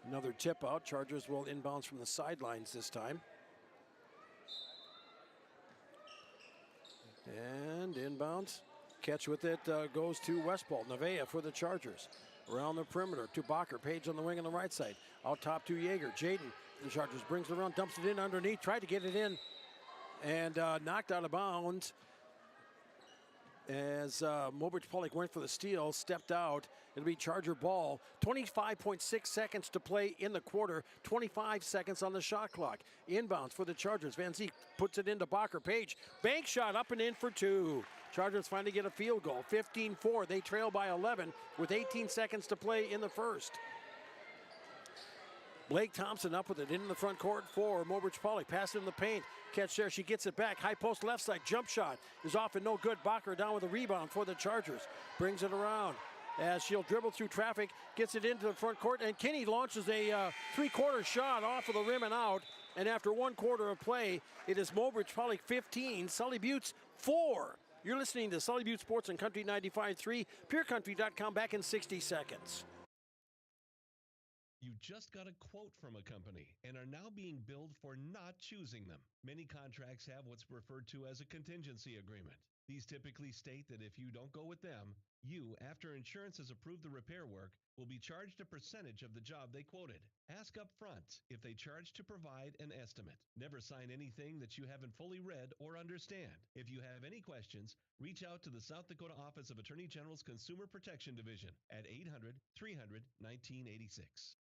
S1: Another tip out. Chargers will inbounds from the sidelines this time. And inbounds. Catch with it goes to Westpol. Nevaeh for the Chargers. Around the perimeter to Bacher. Page on the wing on the right side. Out top to Yeager. Jaden for the Chargers brings it around, dumps it in underneath. Tried to get it in and knocked out of bounds. As Mobridge-Pollock went for the steal, stepped out. It'll be Charger ball. 25.6 seconds to play in the quarter. 25 seconds on the shot clock. Inbounds for the Chargers. Van Zee puts it into Bacher. Page, bank shot up and in for two. Chargers finally get a field goal. 15-4. They trail by 11 with 18 seconds to play in the first. Blake Thompson up with it in the front court for Mobridge-Pollock. Pass it in the paint. Catch there. She gets it back. High post left side. Jump shot is off and no good. Bacher down with a rebound for the Chargers. Brings it around as she'll dribble through traffic. Gets it into the front court. And Kinney launches a three-quarter shot off of the rim and out. And after 1 quarter of play, it is Mobridge-Pollock 15, Sully Buttes 4. You're listening to Sully Buttes Sports on Country 95.3. PureCountry.com back in 60 seconds.
S16: You just got a quote from a company and are now being billed for not choosing them. Many contracts have what's referred to as a contingency agreement. These typically state that if you don't go with them, you, after insurance has approved the repair work, will be charged a percentage of the job they quoted. Ask up front if they charge to provide an estimate. Never sign anything that you haven't fully read or understand. If you have any questions, reach out to the South Dakota Office of Attorney General's Consumer Protection Division at 800-300-1986.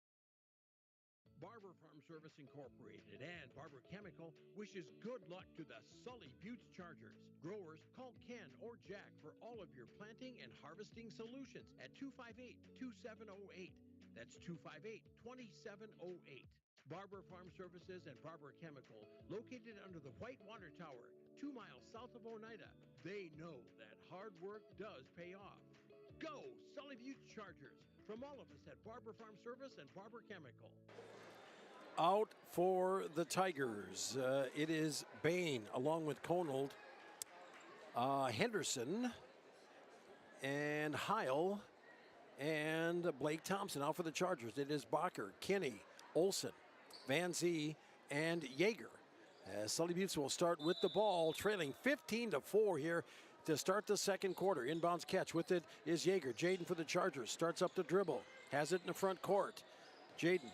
S8: Barber Farm Service Incorporated and Barber Chemical wishes good luck to the Sully Buttes Chargers. Growers, call Ken or Jack for all of your planting and harvesting solutions at 258-2708. That's 258-2708. Barber Farm Services and Barber Chemical, located under the White Water Tower, 2 miles south of Oneida. They know that hard work does pay off. Go Sully Buttes Chargers! From all of us at Barber Farm Service and Barber Chemical.
S1: Out for the Tigers, it is Bain along with Conold, Henderson, and Heil, and Blake Thompson. Out for the Chargers, it is Bacher, Kinney, Olson, Van Zee, and Yeager. As Sully Buttes will start with the ball, trailing 15-4 here to start the second quarter. Inbounds catch with it is Yeager. Jaden for the Chargers starts up the dribble, has it in the front court. Jaden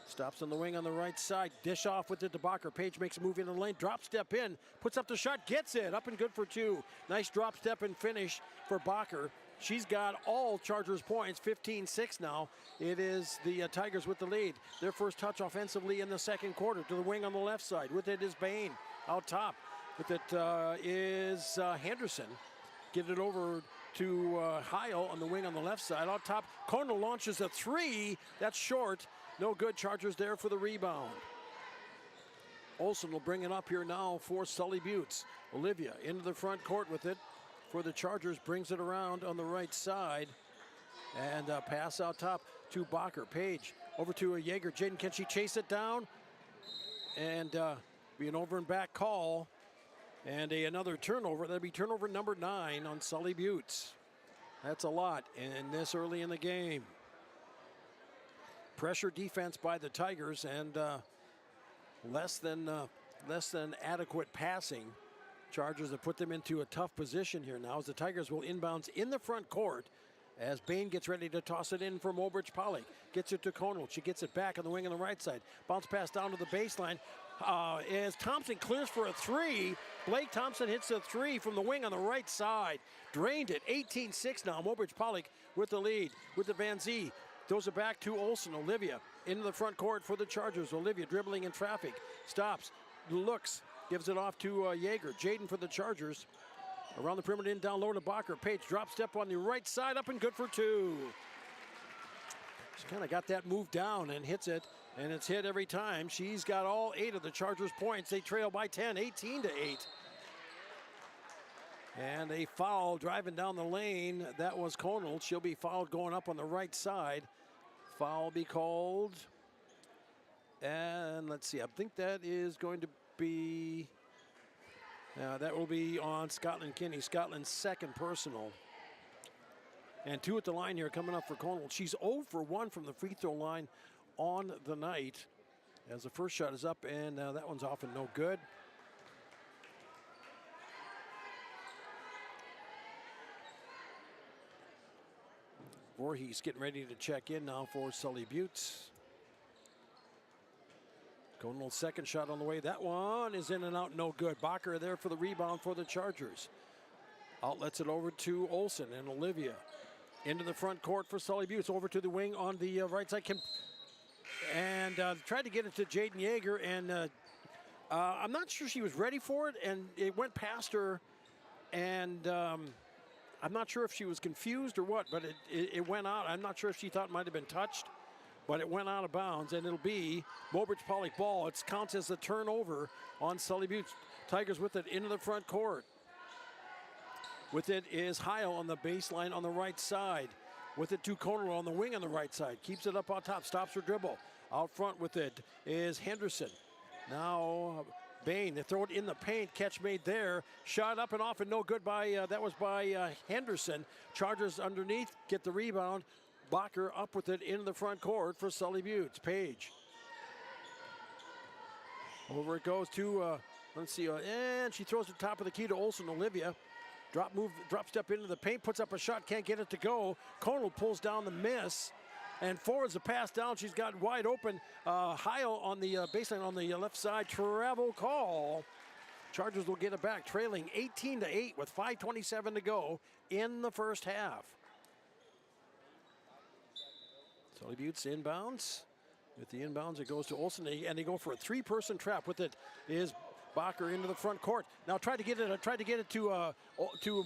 S1: stops on the wing on the right side. Dish off with it to Bacher. Page makes a move in the lane. Drop step in. Puts up the shot. Gets it. Up and good for two. Nice drop step and finish for Bacher. She's got all Chargers points. 15-6 now. It is the Tigers with the lead. Their first touch offensively in the second quarter. To the wing on the left side. With it is Bain. Out top. With it is Henderson. Get it over to Heil on the wing on the left side. Out top. Kono launches a three. That's short. No good. Chargers there for the rebound. Olson will bring it up here now for Sully Buttes. Olivia into the front court with it for the Chargers. Brings it around on the right side. And pass out top to Bacher. Page over to Yeager. Jaden, can she chase it down? And be an over and back call. And another turnover. That'll be turnover number 9 on Sully Buttes. That's a lot in this early in the game. Pressure defense by the Tigers and less than adequate passing. Chargers have put them into a tough position here now as the Tigers will inbounds in the front court as Bain gets ready to toss it in for Mobridge-Pollock. Gets it to Conal. She gets it back on the wing on the right side. Bounce pass down to the baseline. As Thompson clears for a three. Blake Thompson hits a three from the wing on the right side. Drained it. 18-6 now. Mobridge-Pollock with the lead. With the Van Zee. Throws it back to Olson. Olivia into the front court for the Chargers. Olivia dribbling in traffic. Stops. Looks. Gives it off to Yeager. Jaden for the Chargers. Around the perimeter in down low to Bacher. Page drop step on the right side. Up and good for two. She kind of got that move down and hits it. And it's hit every time. She's got all 8 of the Chargers points. They trail by 10. 18-8. And a foul driving down the lane. That was Conal. She'll be fouled going up on the right side. Foul be called. And let's see, I think that is going to be, that will be on Scotland Kinney. Scotland's second personal. And 2 at the line here coming up for Conal. She's 0 for 1 from the free throw line on the night. As the first shot is up, and that one's off and no good. Voorhees getting ready to check in now for Sully Buttes. Conal's second shot on the way. That one is in and out, no good. Bacher there for the rebound for the Chargers. Outlets it over to Olsen and Olivia. Into the front court for Sully Buttes. Over to the wing on the right side. And tried to get it to Jaden Yeager. And I'm not sure she was ready for it. And it went past her. And I'm not sure if she was confused or what. But it went out. I'm not sure if she thought it might have been touched. But it went out of bounds, and it'll be Mobridge-Pollock ball. It counts as a turnover on Sully Buttes. Tigers with it into the front court. With it is Heil on the baseline on the right side. With it to Conal on the wing on the right side. Keeps it up on top, stops her dribble. Out front with it is Henderson. Now Bain, they throw it in the paint. Catch made there. Shot up and off and no good by, that was by Henderson. Chargers underneath, get the rebound. Bacher up with it into the front court for Sully Buttes. Page. Over it goes to, let's see, and she throws the top of the key to Olsen. Olivia. Drop step into the paint, puts up a shot, can't get it to go. Conal pulls down the miss and forwards the pass down. She's got wide open. Heil on the baseline on the left side. Travel call. Chargers will get it back, trailing 18-8 with 5:27 to go in the first half. Sully Buttes inbounds. With the inbounds, it goes to Olsen, and they go for a 3-person trap. With it is Bacher into the front court. Now tried to get it to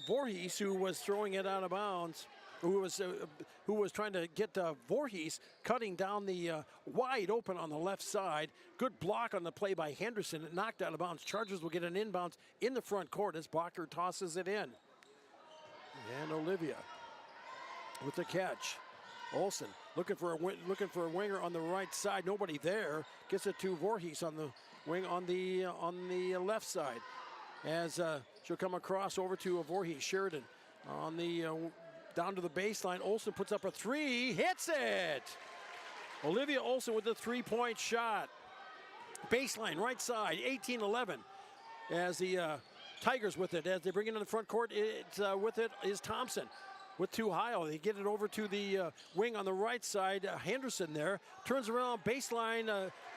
S1: Voorhees, who was throwing it out of bounds. Who was trying to get Voorhees cutting down the wide open on the left side. Good block on the play by Henderson. It knocked out of bounds. Chargers will get an inbounds in the front court as Bacher tosses it in. And Olivia with the catch. Olsen looking for a winger on the right side. Nobody there. Gets it to Voorhees on the wing on the left side. As she'll come across over to Voorhees. Sheridan on the down to the baseline. Olsen puts up a 3. Hits it. Olivia Olsen with the 3-point shot. Baseline right side. 18-11. As the Tigers with it. As they bring it in the front court. With it is Thompson. With 2 Heil. They get it over to the wing on the right side. Henderson there. Turns around baseline.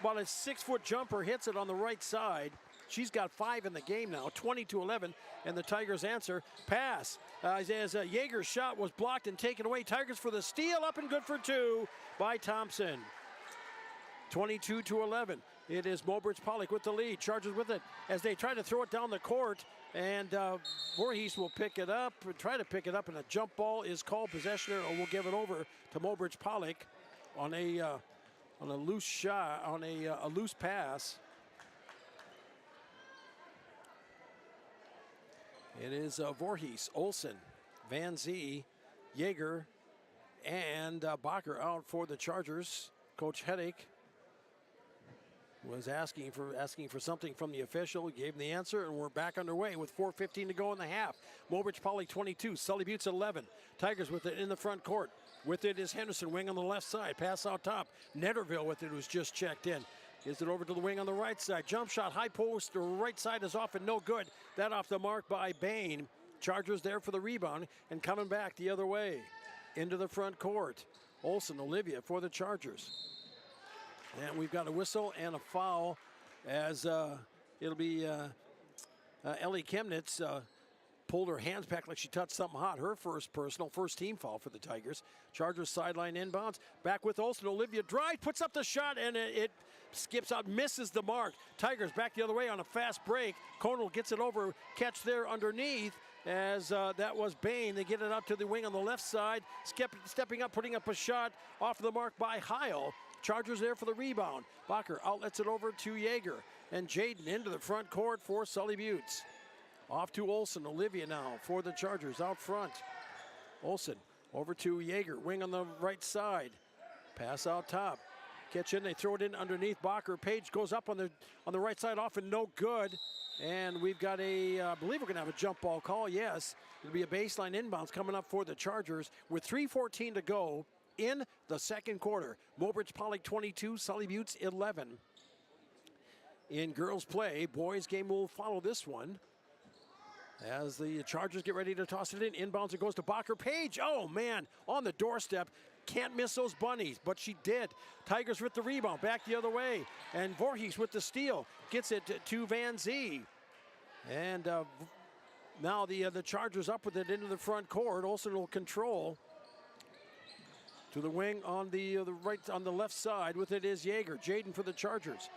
S1: About a 6-foot jumper. Hits it on the right side. She's got 5 in the game now. 20-11. And the Tigers answer. Pass. As Yeager's shot was blocked and taken away. Tigers for the steal. Up and good for 2 by Thompson. 22-11. It is Mobridge-Pollock with the lead. Chargers with it as they try to throw it down the court. And Voorhees will pick it up, try to pick it up, and a jump ball is called. Possession, or we'll give it over to Mobridge-Pollock on a loose shot, on a loose pass. It is Voorhees, Olsen, Van Zee, Yeager, and Bacher out for the Chargers. Coach Headache was asking for something from the official. He gave him the answer, and we're back underway with 4:15 to go in the half. Mobridge-Pollock 22, Sully Buttes 11. Tigers with it in the front court. With it is Henderson, wing on the left side. Pass out top. Netterville with it, who's just checked in. Gives it over to the wing on the right side. Jump shot, high post, the right side is off and no good. That off the mark by Bain. Chargers there for the rebound and coming back the other way into the front court. Olsen, Olivia for the Chargers. And we've got a whistle and a foul as it'll be Ellie Chemnitz pulled her hands back like she touched something hot. Her first team foul for the Tigers. Chargers sideline inbounds. Back with Olsen. Olivia drives, puts up the shot, and it skips out, misses the mark. Tigers back the other way on a fast break. Conal gets it over, catch there underneath. As that was Bain. They get it out to the wing on the left side. Stepping up, putting up a shot off the mark by Heil. Chargers there for the rebound. Bacher outlets it over to Yeager. And Jaden into the front court for Sully Buttes. Off to Olsen. Olivia now for the Chargers out front. Olsen over to Yeager. Wing on the right side. Pass out top. Catch in. They throw it in underneath. Bacher. Page goes up on the right side. Off and no good. And we've got I believe we're going to have a jump ball call. Yes. It'll be a baseline inbounds coming up for the Chargers with 3:14 to go in the second quarter. Mobridge-Pollock 22, Sully Buttes 11. In girls play, boys game will follow this one. As the Chargers get ready to toss it in. Inbounds, it goes to Bacher. Page, oh man, on the doorstep. Can't miss those bunnies, but she did. Tigers with the rebound, back the other way. And Voorhees with the steal. Gets it to Van Zee. And now the Chargers up with it into the front court. Olsen will control. To the wing on the right, on the left side with it is Yeager. Jaden for the Chargers.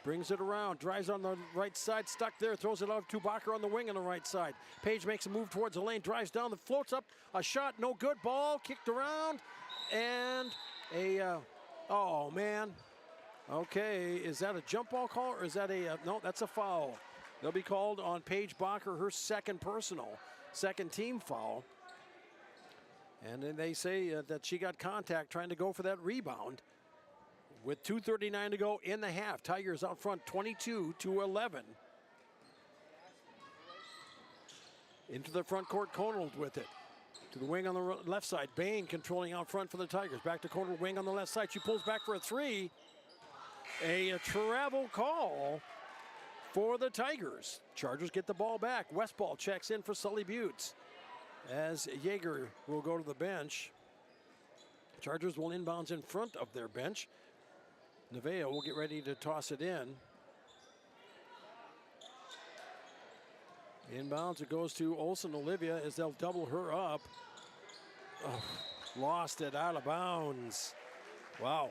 S1: Brings it around, drives on the right side, stuck there, throws it off to Bacher on the wing on the right side. Page makes a move towards the lane, drives down, floats up, a shot, no good, ball kicked around, and oh man. Okay, is that a jump ball call or is that no, that's a foul. They'll be called on Paige Bacher, her second team foul. And then they say that she got contact trying to go for that rebound. With 2:39 to go in the half, Tigers out front 22-11. Into the front court, Conald with it. To the wing on the left side, Bain controlling out front for the Tigers. Back to Conald, wing on the left side. She pulls back for a three. A travel call for the Tigers. Chargers get the ball back. Westball checks in for Sully Buttes. As Yeager will go to the bench. Chargers will inbounds in front of their bench. Nevaeh will get ready to toss it in. Inbounds, it goes to Olsen Olivia as they'll double her up. Oh, lost it out of bounds. Wow.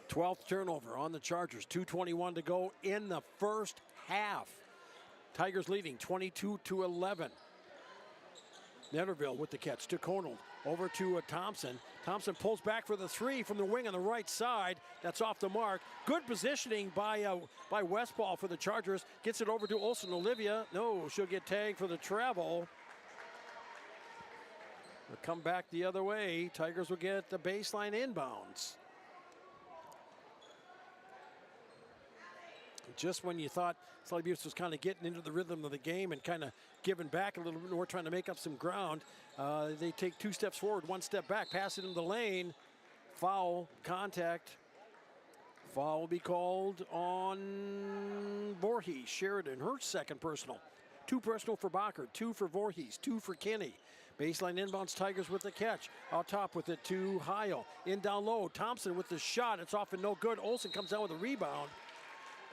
S1: 12th turnover on the Chargers. 2:21 to go in the first half. Tigers leading 22-11. Netterville with the catch to Conald. Over to Thompson. Thompson pulls back for the three from the wing on the right side. That's off the mark. Good positioning by Westball for the Chargers. Gets it over to Olsen Olivia. No, she'll get tagged for the travel. They'll come back the other way. Tigers will get the baseline inbounds. Just when you thought Sully Buttes was kind of getting into the rhythm of the game and kind of giving back a little bit more, trying to make up some ground, they take 2 steps forward, 1 step back, pass it in the lane. Foul, contact. Foul will be called on Voorhees. Sheridan, her second personal. 2 personal for Bacher, 2 for Voorhees, 2 for Kinney. Baseline inbounds, Tigers with the catch. Out top with it to Heil. In down low, Thompson with the shot. It's off and no good. Olsen comes out with a rebound.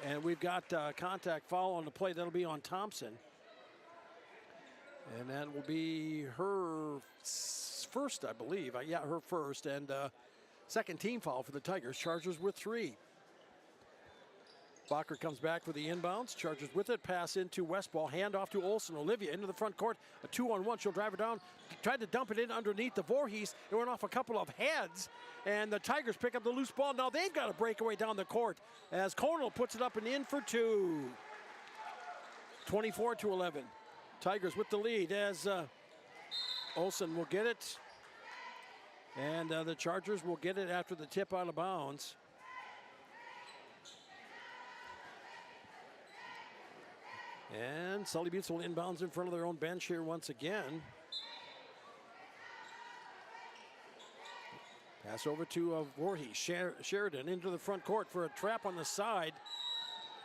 S1: And we've got contact foul on the play. That'll be on Thompson. And that will be her first, I believe. Yeah, her first. And second team foul for the Tigers. Chargers with 3. Bacher comes back for the inbounds. Chargers with it. Pass into Westball. Hand off to Olsen. Olivia into the front court. A 2-on-1. She'll drive it down. Tried to dump it in underneath the Voorhees. It went off a couple of heads. And the Tigers pick up the loose ball. Now they've got a breakaway down the court as Conal puts it up and in for 2. 24-11. Tigers with the lead as Olsen will get it. And the Chargers will get it after the tip out of bounds. And Sully Buttes will inbounds in front of their own bench here once again. Pass over to Voorhees. Sheridan into the front court for a trap on the side.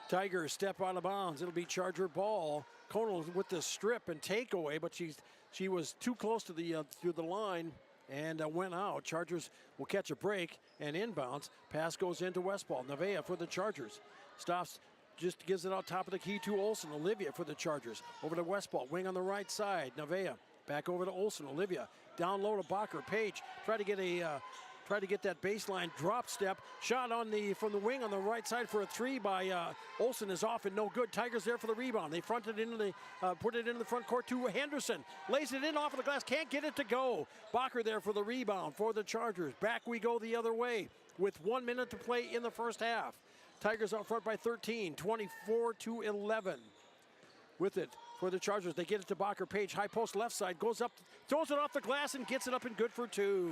S1: Tigers step out of bounds. It'll be Charger ball. Conal with the strip and takeaway, but she was too close to the line and went out. Chargers will catch a break and inbounds. Pass goes into Westball. Nevaeh for the Chargers. Stops, just gives it out top of the key to Olsen. Olivia for the Chargers. Over to Westball. Wing on the right side. Nevaeh back over to Olsen. Olivia down low to Bacher. Page try to get that baseline drop step. Shot from the wing on the right side for a 3 by Olsen is off and no good. Tigers there for the rebound. They fronted into put it into the front court to Henderson. Lays it in off of the glass. Can't get it to go. Bacher there for the rebound for the Chargers. Back we go the other way with 1 minute to play in the first half. Tigers out front by 13, 24-11. With it for the Chargers. They get it to Bacher. Page, high post left side, goes up, throws it off the glass and gets it up and good for 2.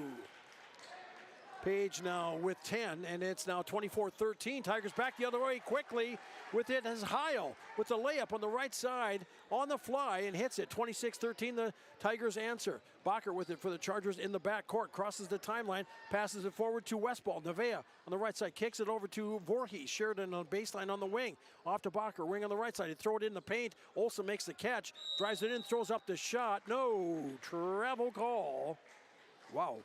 S1: Page now with 10, and it's now 24-13. Tigers back the other way quickly with it as Heil with the layup on the right side on the fly and hits it. 26-13, the Tigers answer. Bacher with it for the Chargers in the back court, crosses the timeline, passes it forward to Westball. Nevea on the right side, kicks it over to Voorhees. Sheridan on baseline on the wing. Off to Bacher, wing on the right side. They throw it in the paint. Olsen makes the catch, drives it in, throws up the shot. No, travel call. Wow.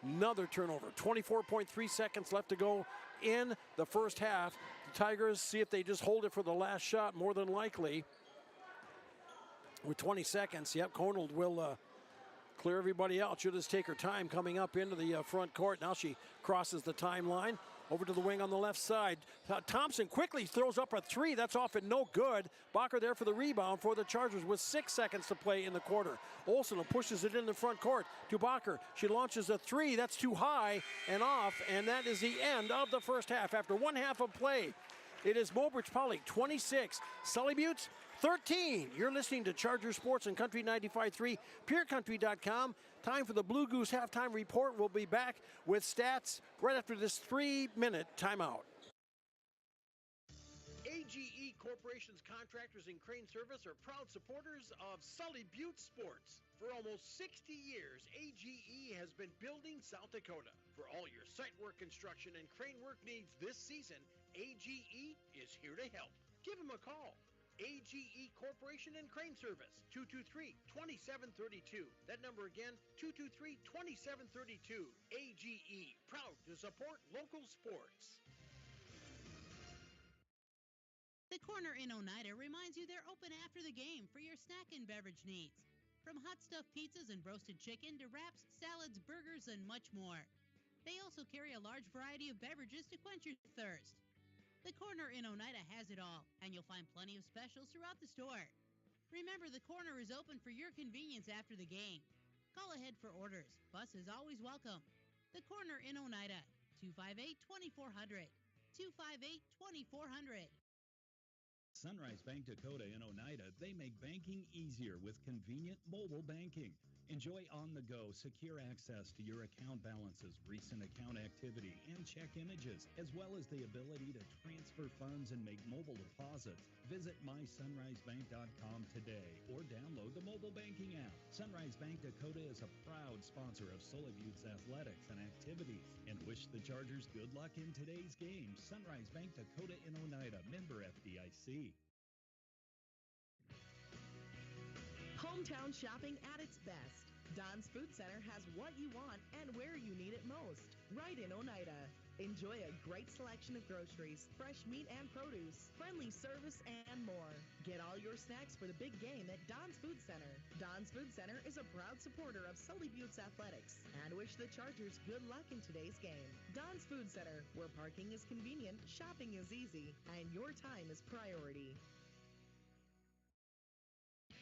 S1: Another turnover. 24.3 seconds left to go in the first half. The Tigers see if they just hold it for the last shot, more than likely. With 20 seconds, yep, Conold will clear everybody out. She'll just take her time coming up into the front court. Now she crosses the timeline. Over to the wing on the left side. Thompson quickly throws up a 3. That's off and no good. Bacher there for the rebound for the Chargers with 6 seconds to play in the quarter. Olsen pushes it in the front court to Bacher. She launches a 3. That's too high and off. And that is the end of the first half. After one half of play, it is Mobridge-Pollock 26, Sully Buttes 13. You're listening to Charger Sports and Country 95.3, PureCountry.com. Time for the Blue Goose halftime report. We'll be back with stats right after this 3-minute timeout.
S8: AGE Corporation's contractors and crane service are proud supporters of Sully Butte Sports. For almost 60 years, AGE has been building South Dakota. For all your site work, construction, and crane work needs this season, AGE is here to help. Give them a call. AGE Corporation and Crane Service, 223-2732. That number again, 223-2732. AGE, proud to support local sports.
S17: The Corner in Oneida reminds you they're open after the game for your snack and beverage needs. From hot stuffed pizzas and roasted chicken to wraps, salads, burgers, and much more. They also carry a large variety of beverages to quench your thirst. The Corner in Oneida has it all, and you'll find plenty of specials throughout the store. Remember, the Corner is open for your convenience after the game. Call ahead for orders. Bus is always welcome. The Corner in Oneida, 258-2400. 258-2400.
S3: Sunrise Bank Dakota in Oneida, they make banking easier with convenient mobile banking. Enjoy on-the-go, secure access to your account balances, recent account activity, and check images, as well as the ability to transfer funds and make mobile deposits. Visit mysunrisebank.com today or download the mobile banking app. Sunrise Bank Dakota is a proud sponsor of Sully Butte's athletics and activities and wish the Chargers good luck in today's game. Sunrise Bank Dakota in Oneida, member FDIC.
S12: Hometown shopping at its best. Don's Food Center has what you want and where you need it most. Right in Oneida. Enjoy a great selection of groceries, fresh meat and produce, friendly service, and more. Get all your snacks for the big game at Don's Food Center. Don's Food Center is a proud supporter of Sully Butte's athletics and wish the Chargers good luck in today's game. Don's Food Center, where parking is convenient, shopping is easy, and your time is priority.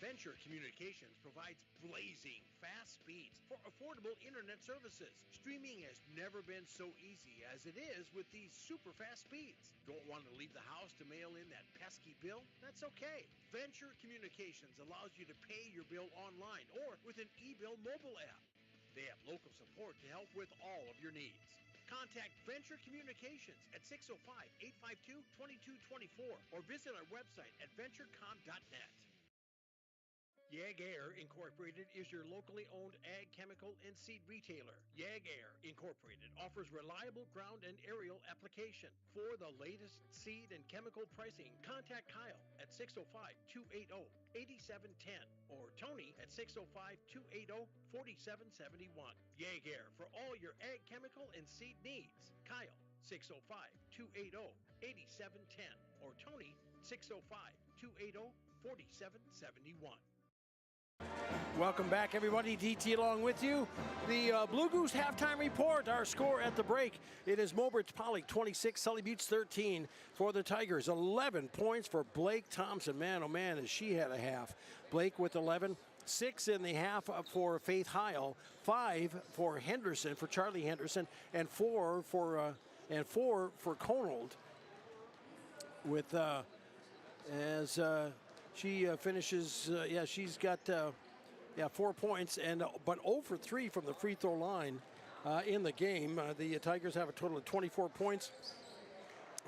S8: Venture Communications provides blazing fast speeds for affordable internet services. Streaming has never been so easy as it is with these super fast speeds. Don't want to leave the house to mail in that pesky bill? That's okay. Venture Communications allows you to pay your bill online or with an e-bill mobile app. They have local support to help with all of your needs. Contact Venture Communications at 605-852-2224 or visit our website at venturecom.net. Yag-Air Incorporated is your locally owned ag, chemical, and seed retailer. Yag-Air Incorporated offers reliable ground and aerial application. For the latest seed and chemical pricing, contact Kyle at 605-280-8710 or Tony at 605-280-4771. Yag-Air for all your ag, chemical, and seed needs. Kyle, 605-280-8710 or Tony, 605-280-4771.
S1: Welcome back, everybody. DT along with you. The Blue Goose halftime report. Our score at the break. It is Mobridge-Pollock 26, Sully Buttes 13 for the Tigers. 11 points for Blake Thompson. Man, oh man, has she had a half. Blake with 11. 6 in the half for Faith Heil. 5 for Henderson, for Charlie Henderson, and 4 for Conold. with as she finishes. She's got 4 points but 0 for 3 from the free throw line in the game. The Tigers have a total of 24 points,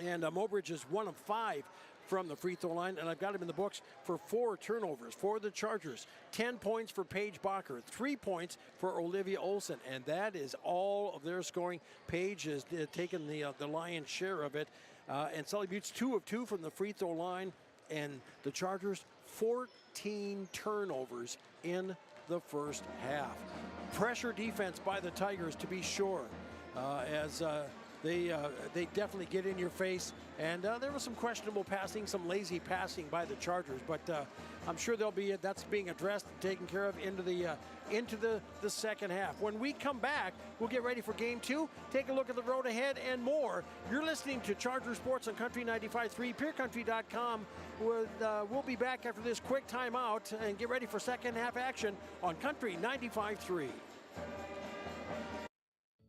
S1: and Mobridge is 1 of 5 from the free throw line, and I've got him in the books for 4 turnovers for the Chargers. 10 points for Paige Bacher, 3 points for Olivia Olsen, and that is all of their scoring. Paige has taken the lion's share of it, and Sully Butte's 2 of 2 from the free throw line, and the Chargers 14 turnovers in the first half. Pressure defense by the Tigers, to be sure, as they definitely get in your face, and there was some questionable passing, some lazy passing by the Chargers, but I'm sure that's being addressed and taken care of into the second half. When we come back, we'll get ready for Game 2, take a look at the road ahead and more. You're listening to Charger Sports on Country 95.3, PeerCountry.com. We'll be back after this quick timeout and get ready for second half action on Country 95.3.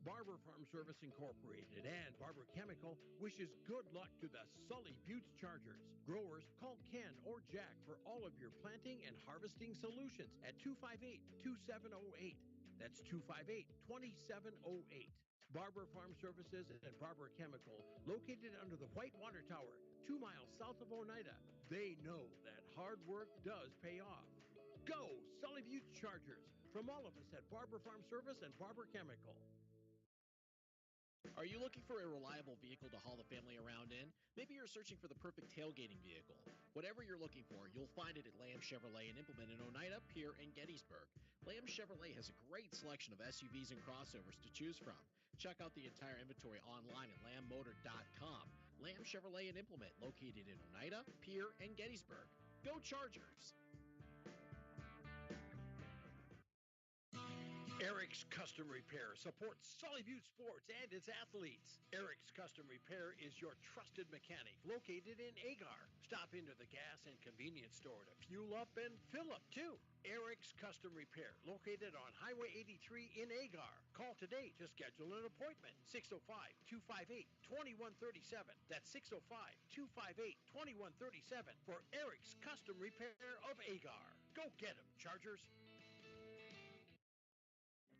S8: Barber Farm Service Incorporated and Barber Chemical wishes good luck to the Sully Buttes Chargers. Growers, call Ken or Jack for all of your planting and harvesting solutions at 258-2708. That's 258-2708. Barber Farm Services and Barber Chemical, located under the White Water Tower, 2 miles south of Oneida. They know that hard work does pay off. Go Sully Buttes Chargers! From all of us at Barber Farm Service and Barber Chemical.
S18: Are you looking for a reliable vehicle to haul the family around in? Maybe you're searching for the perfect tailgating vehicle. Whatever you're looking for, you'll find it at Lamb Chevrolet and Implement in Oneida, Pierre, and Gettysburg. Lamb Chevrolet has a great selection of SUVs and crossovers to choose from. Check out the entire inventory online at lambmotor.com. Lamb Chevrolet and Implement, located in Oneida, Pierre, and Gettysburg. Go Chargers!
S8: Eric's Custom Repair supports Sully Butte Sports and its athletes. Eric's Custom Repair is your trusted mechanic located in Agar. Stop into the gas and convenience store to fuel up and fill up too. Eric's Custom Repair, located on Highway 83 in Agar. Call today to schedule an appointment. 605-258-2137. That's 605-258-2137 for Eric's Custom Repair of Agar. Go get 'em, Chargers!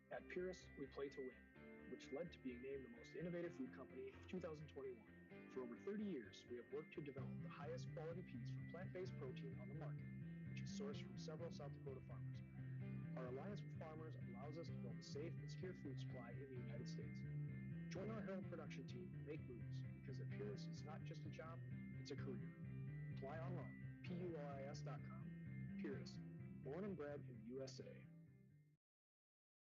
S19: At Purus, we play to win, which led to being named the most innovative food company of 2021. For over 30 years, we have worked to develop the highest quality peas for plant-based protein on the market, which is sourced from several South Dakota farmers. Our alliance with farmers allows us to build a safe and secure food supply in the United States. Join our Herald production team and make moves, because at Purus, it's not just a job, it's a career. Apply online, PURIS.com. Purus, born and bred in the USA.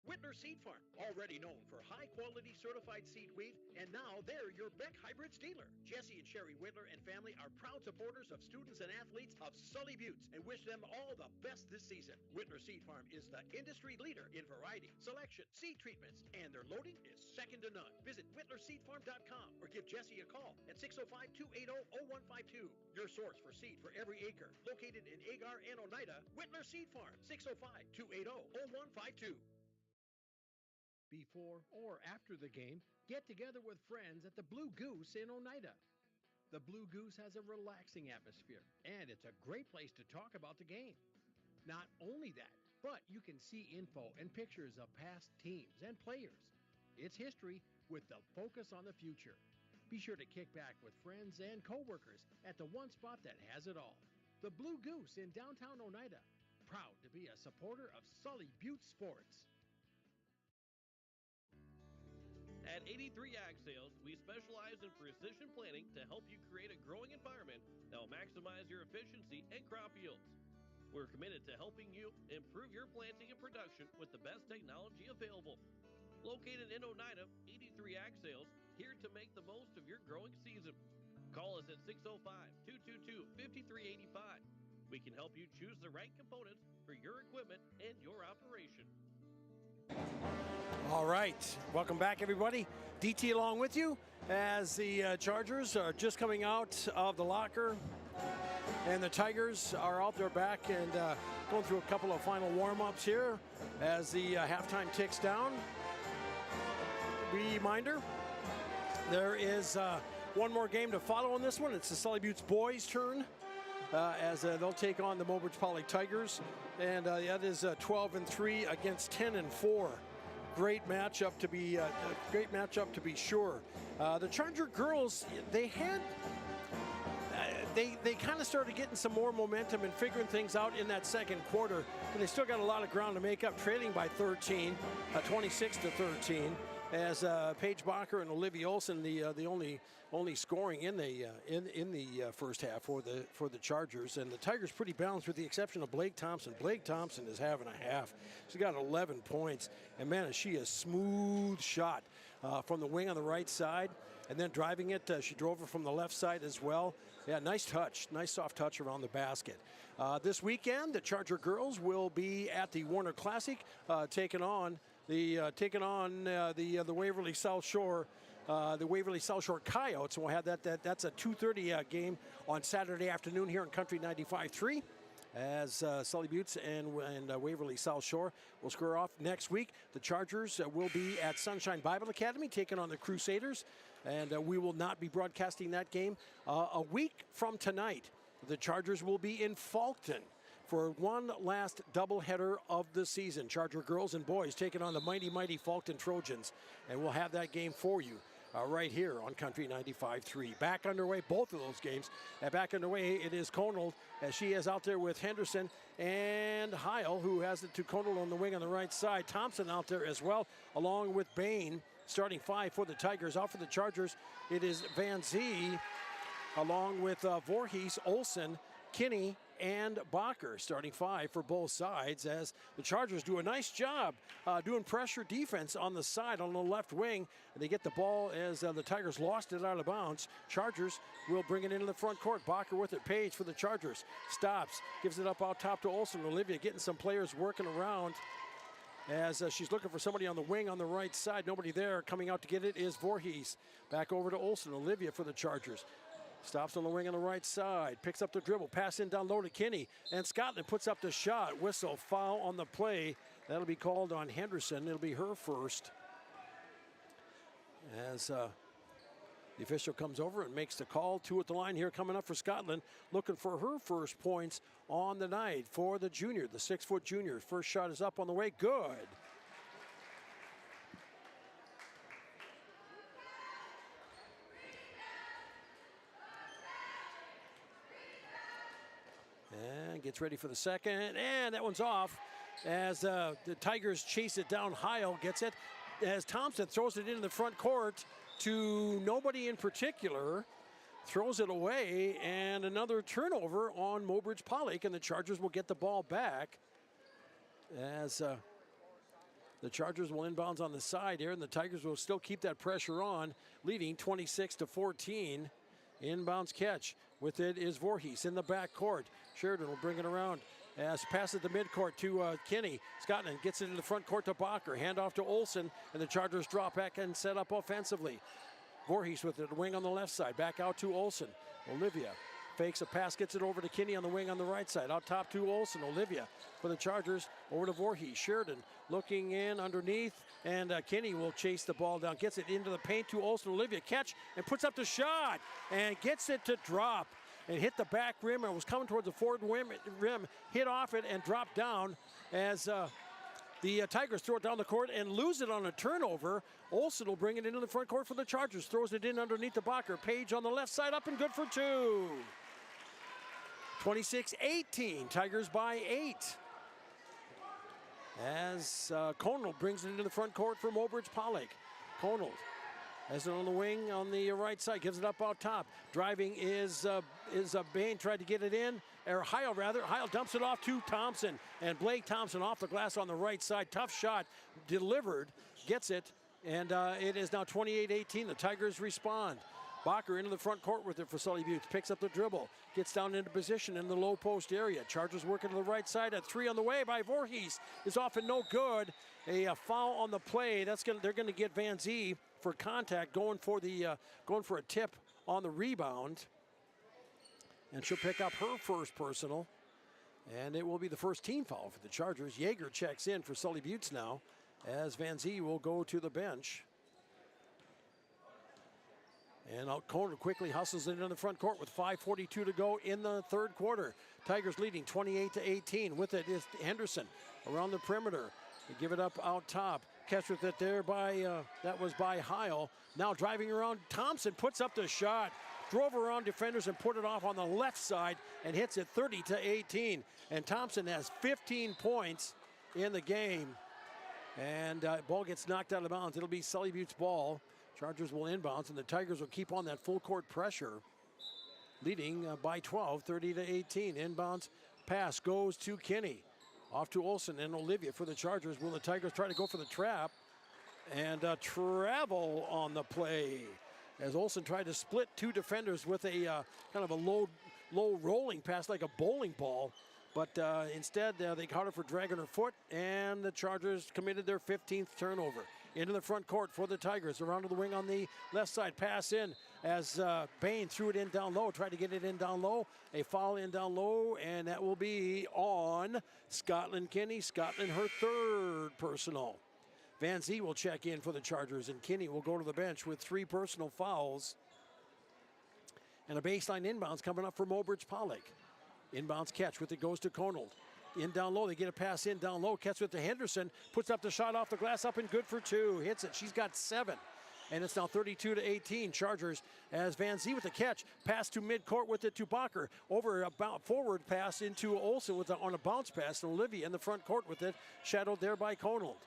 S8: Whitler Seed Farm, already known for high-quality certified seed wheat, and now they're your Beck Hybrids dealer. Jesse and Sherry Whitler and family are proud supporters of students and athletes of Sully Buttes and wish them all the best this season. Whitler Seed Farm is the industry leader in variety, selection, seed treatments, and their loading is second to none. Visit WhitlerSeedFarm.com or give Jesse a call at 605-280-0152. Your source for seed for every acre. Located in Agar and Oneida, Whitler Seed Farm, 605-280-0152. Before or after the game, get together with friends at the Blue Goose in Oneida. The Blue Goose has a relaxing atmosphere, and it's a great place to talk about the game. Not only that, but you can see info and pictures of past teams and players. It's history with the focus on the future. Be sure to kick back with friends and coworkers at the one spot that has it all. The Blue Goose in downtown Oneida. Proud to be a supporter of Sully Butte Sports.
S9: At 83 Ag Sales, we specialize in precision planting to help you create a growing environment that will maximize your efficiency and crop yields. We're committed to helping you improve your planting and production with the best technology available. Located in Oneida, 83 Ag Sales, here to make the most of your growing season. Call us at 605-222-5385. We can help you choose the right components for your equipment and your operation.
S1: All right, welcome back, everybody. DT along with you as the Chargers are just coming out of the locker, and the Tigers are out there back and going through a couple of final warm-ups here as the halftime ticks down. Reminder, there is One more game to follow on this one. It's the Sully Buttes boys' turn as they'll take on the Mobridge-Pollock Tigers. And that is 12-3 against 10-4. Great matchup to be sure. The Charger girls, they had they kind of started getting some more momentum and figuring things out in that second quarter, but they still got a lot of ground to make up, trailing by 13, 26-13, as Paige Bacher and Olivia Olsen, the only scoring in the first half for the Chargers. And the Tigers pretty balanced with the exception of Blake Thompson. Blake Thompson is having a half. She's got 11 points, and man, is she a smooth shot from the wing on the right side, and then driving it. She drove it from the left side as well. Yeah, nice touch, nice soft touch around the basket. This weekend, the Charger girls will be at the Warner Classic, taking on the Waverly South Shore. The Waverly South Shore Coyotes. We'll have that's a 2:30 game on Saturday afternoon here in Country 95.3 as Sully Buttes and Waverly South Shore will square off next week. The Chargers will be at Sunshine Bible Academy taking on the Crusaders, and we will not be broadcasting that game. A week from tonight, the Chargers will be in Faulkton for one last doubleheader of the season. Charger girls and boys taking on the mighty Faulkton Trojans, and we'll have that game for you right here on Country 95.3. Back underway, both of those games. Back underway, it is Conald as she is out there with Henderson and Heil, who has it to Conald on the wing on the right side. Thompson out there as well, along with Bain. Starting five for the Tigers. Out for the Chargers, it is Van Zee, along with Voorhees, Olsen, Kinney, and Bacher. Starting five for both sides as the Chargers do a nice job doing pressure defense on the side on the left wing. And they get the ball as the Tigers lost it out of bounds. Chargers will bring it into the front court. Bacher with it. Page for the Chargers. Stops. Gives it up out top to Olsen. Olivia getting some players working around as she's looking for somebody on the wing on the right side. Nobody there. Coming out to get it is Voorhees. Back over to Olsen. Olivia for the Chargers. Stops on the wing on the right side. Picks up the dribble. Pass in down low to Kinney. And Scotland puts up the shot. Whistle. Foul on the play. That'll be called on Henderson. It'll be her first. As the official comes over and makes the call. Two at the line here coming up for Scotland. Looking for her first points on the night for the junior. The 6-foot junior. First shot is up on the way. Good. And gets ready for the second. And that one's off as the Tigers chase it down. Heil gets it as Thompson throws it into the front court to nobody in particular. Throws it away, and another turnover on Mobridge-Pollock, and the Chargers will get the ball back as the Chargers will inbounds on the side here, and the Tigers will still keep that pressure on, leading 26-14. Inbounds catch. With it is Voorhees in the back court. Sheridan will bring it around as passes the midcourt to Kinney. Scotland gets it in the front court to Bacher. Handoff to Olsen, and the Chargers drop back and set up offensively. Voorhees with it, wing on the left side. Back out to Olsen. Olivia fakes a pass, gets it over to Kinney on the wing on the right side. Out top to Olsen. Olivia for the Chargers, over to Voorhees. Sheridan looking in underneath, and Kinney will chase the ball down. Gets it into the paint to Olsen. Olivia catch and puts up the shot and gets it to drop and hit the back rim. It was coming towards the forward rim, hit off it and dropped down as the Tigers throw it down the court and lose it on a turnover. Olsen will bring it into the front court for the Chargers. Throws it in underneath the Bacher. Page on the left side, up and good for two. 26-18, Tigers by 8. As Conald brings it into the front court for Mobridge-Pollock. Conald has it on the wing on the right side, gives it up out top. Driving is Bain, tried to get it in, or Heil rather. Heil dumps it off to Thompson, and Blake Thompson off the glass on the right side. Tough shot, delivered, gets it, and it is now 28-18. The Tigers respond. Bacher into the front court with it for Sully Buttes. Picks up the dribble. Gets down into position in the low post area. Chargers working to the right side. At three on the way by Voorhees is off and no good. A foul on the play. They're going to get Van Zee for contact, going for a tip on the rebound. And she'll pick up her first personal. And it will be the first team foul for the Chargers. Yeager checks in for Sully Buttes now as Van Zee will go to the bench. And O'Connor quickly hustles it into the front court with 5:42 to go in the third quarter. Tigers leading 28-18. With it is Henderson around the perimeter. They give it up out top. Catch with it there by, that was by Heil. Now driving around, Thompson puts up the shot. Drove around defenders and put it off on the left side and hits it 30-18. And Thompson has 15 points in the game. And ball gets knocked out of bounds. It'll be Sully Butte's ball. Chargers will inbounds, and the Tigers will keep on that full court pressure, leading by 12, 30-18. Inbounds pass goes to Kinney. Off to Olsen and Olivia for the Chargers. Will the Tigers try to go for the trap? And travel on the play as Olsen tried to split two defenders with a kind of a low rolling pass like a bowling ball. But instead, they caught her for dragging her foot, and the Chargers committed their 15th turnover. Into the front court for the Tigers. Around to the wing on the left side. Pass in as Bain threw it in down low. Tried to get it in down low. A foul in down low, and that will be on Scotland Kinney. Scotland, her third personal. Van Zee will check in for the Chargers, and Kinney will go to the bench with 3 personal fouls. And a baseline inbounds coming up for Mobridge-Pollock. Inbounds catch with it goes to Conold. In down low, they get a pass in down low. Catch with to Henderson. Puts up the shot off the glass, up and good for 2. Hits it. She's got 7. And it's now 32-18. Chargers as Van Zee with the catch. Pass to midcourt with it to Bacher. Over about forward pass into Olsen on a bounce pass. And Olivia in the front court with it. Shadowed there by Conold.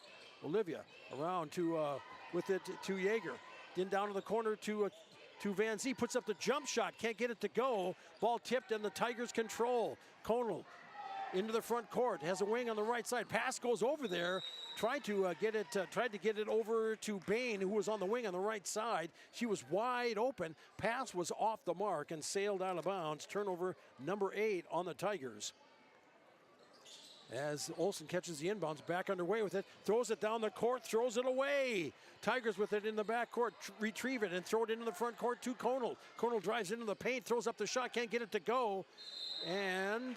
S1: Olivia around to with it to Yeager. Then down to the corner to Van Zee. Puts up the jump shot. Can't get it to go. Ball tipped and the Tigers control. Conold into the front court, has a wing on the right side. Pass goes over there. Tried to get it over to Bain, who was on the wing on the right side. She was wide open. Pass was off the mark and sailed out of bounds. Turnover number 8 on the Tigers. As Olsen catches the inbounds, back underway with it, throws it down the court, throws it away. Tigers with it in the back court, retrieve it and throw it into the front court to Conold. Conold drives into the paint, throws up the shot, can't get it to go. And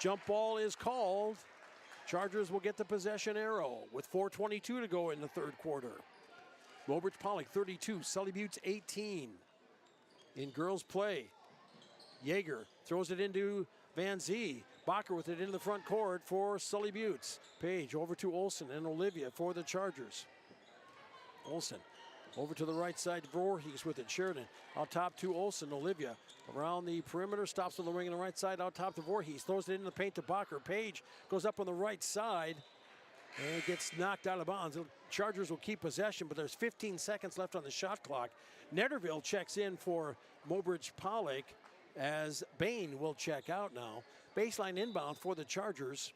S1: jump ball is called. Chargers will get the possession arrow with 4:22 to go in the third quarter. Mobridge-Pollock 32, Sully Butte's 18. In girls play, Yeager throws it into Van Zee. Bacher with it into the front court for Sully Butte's. Page over to Olsen and Olivia for the Chargers. Olsen over to the right side, Voorhees with it. Sheridan out top to Olsen. Olivia around the perimeter, stops on the wing on the right side, out top to Voorhees. Throws it into the paint to Bacher. Page goes up on the right side and gets knocked out of bounds. The Chargers will keep possession, but there's 15 seconds left on the shot clock. Netterville checks in for Mobridge-Pollock as Bain will check out now. Baseline inbound for the Chargers.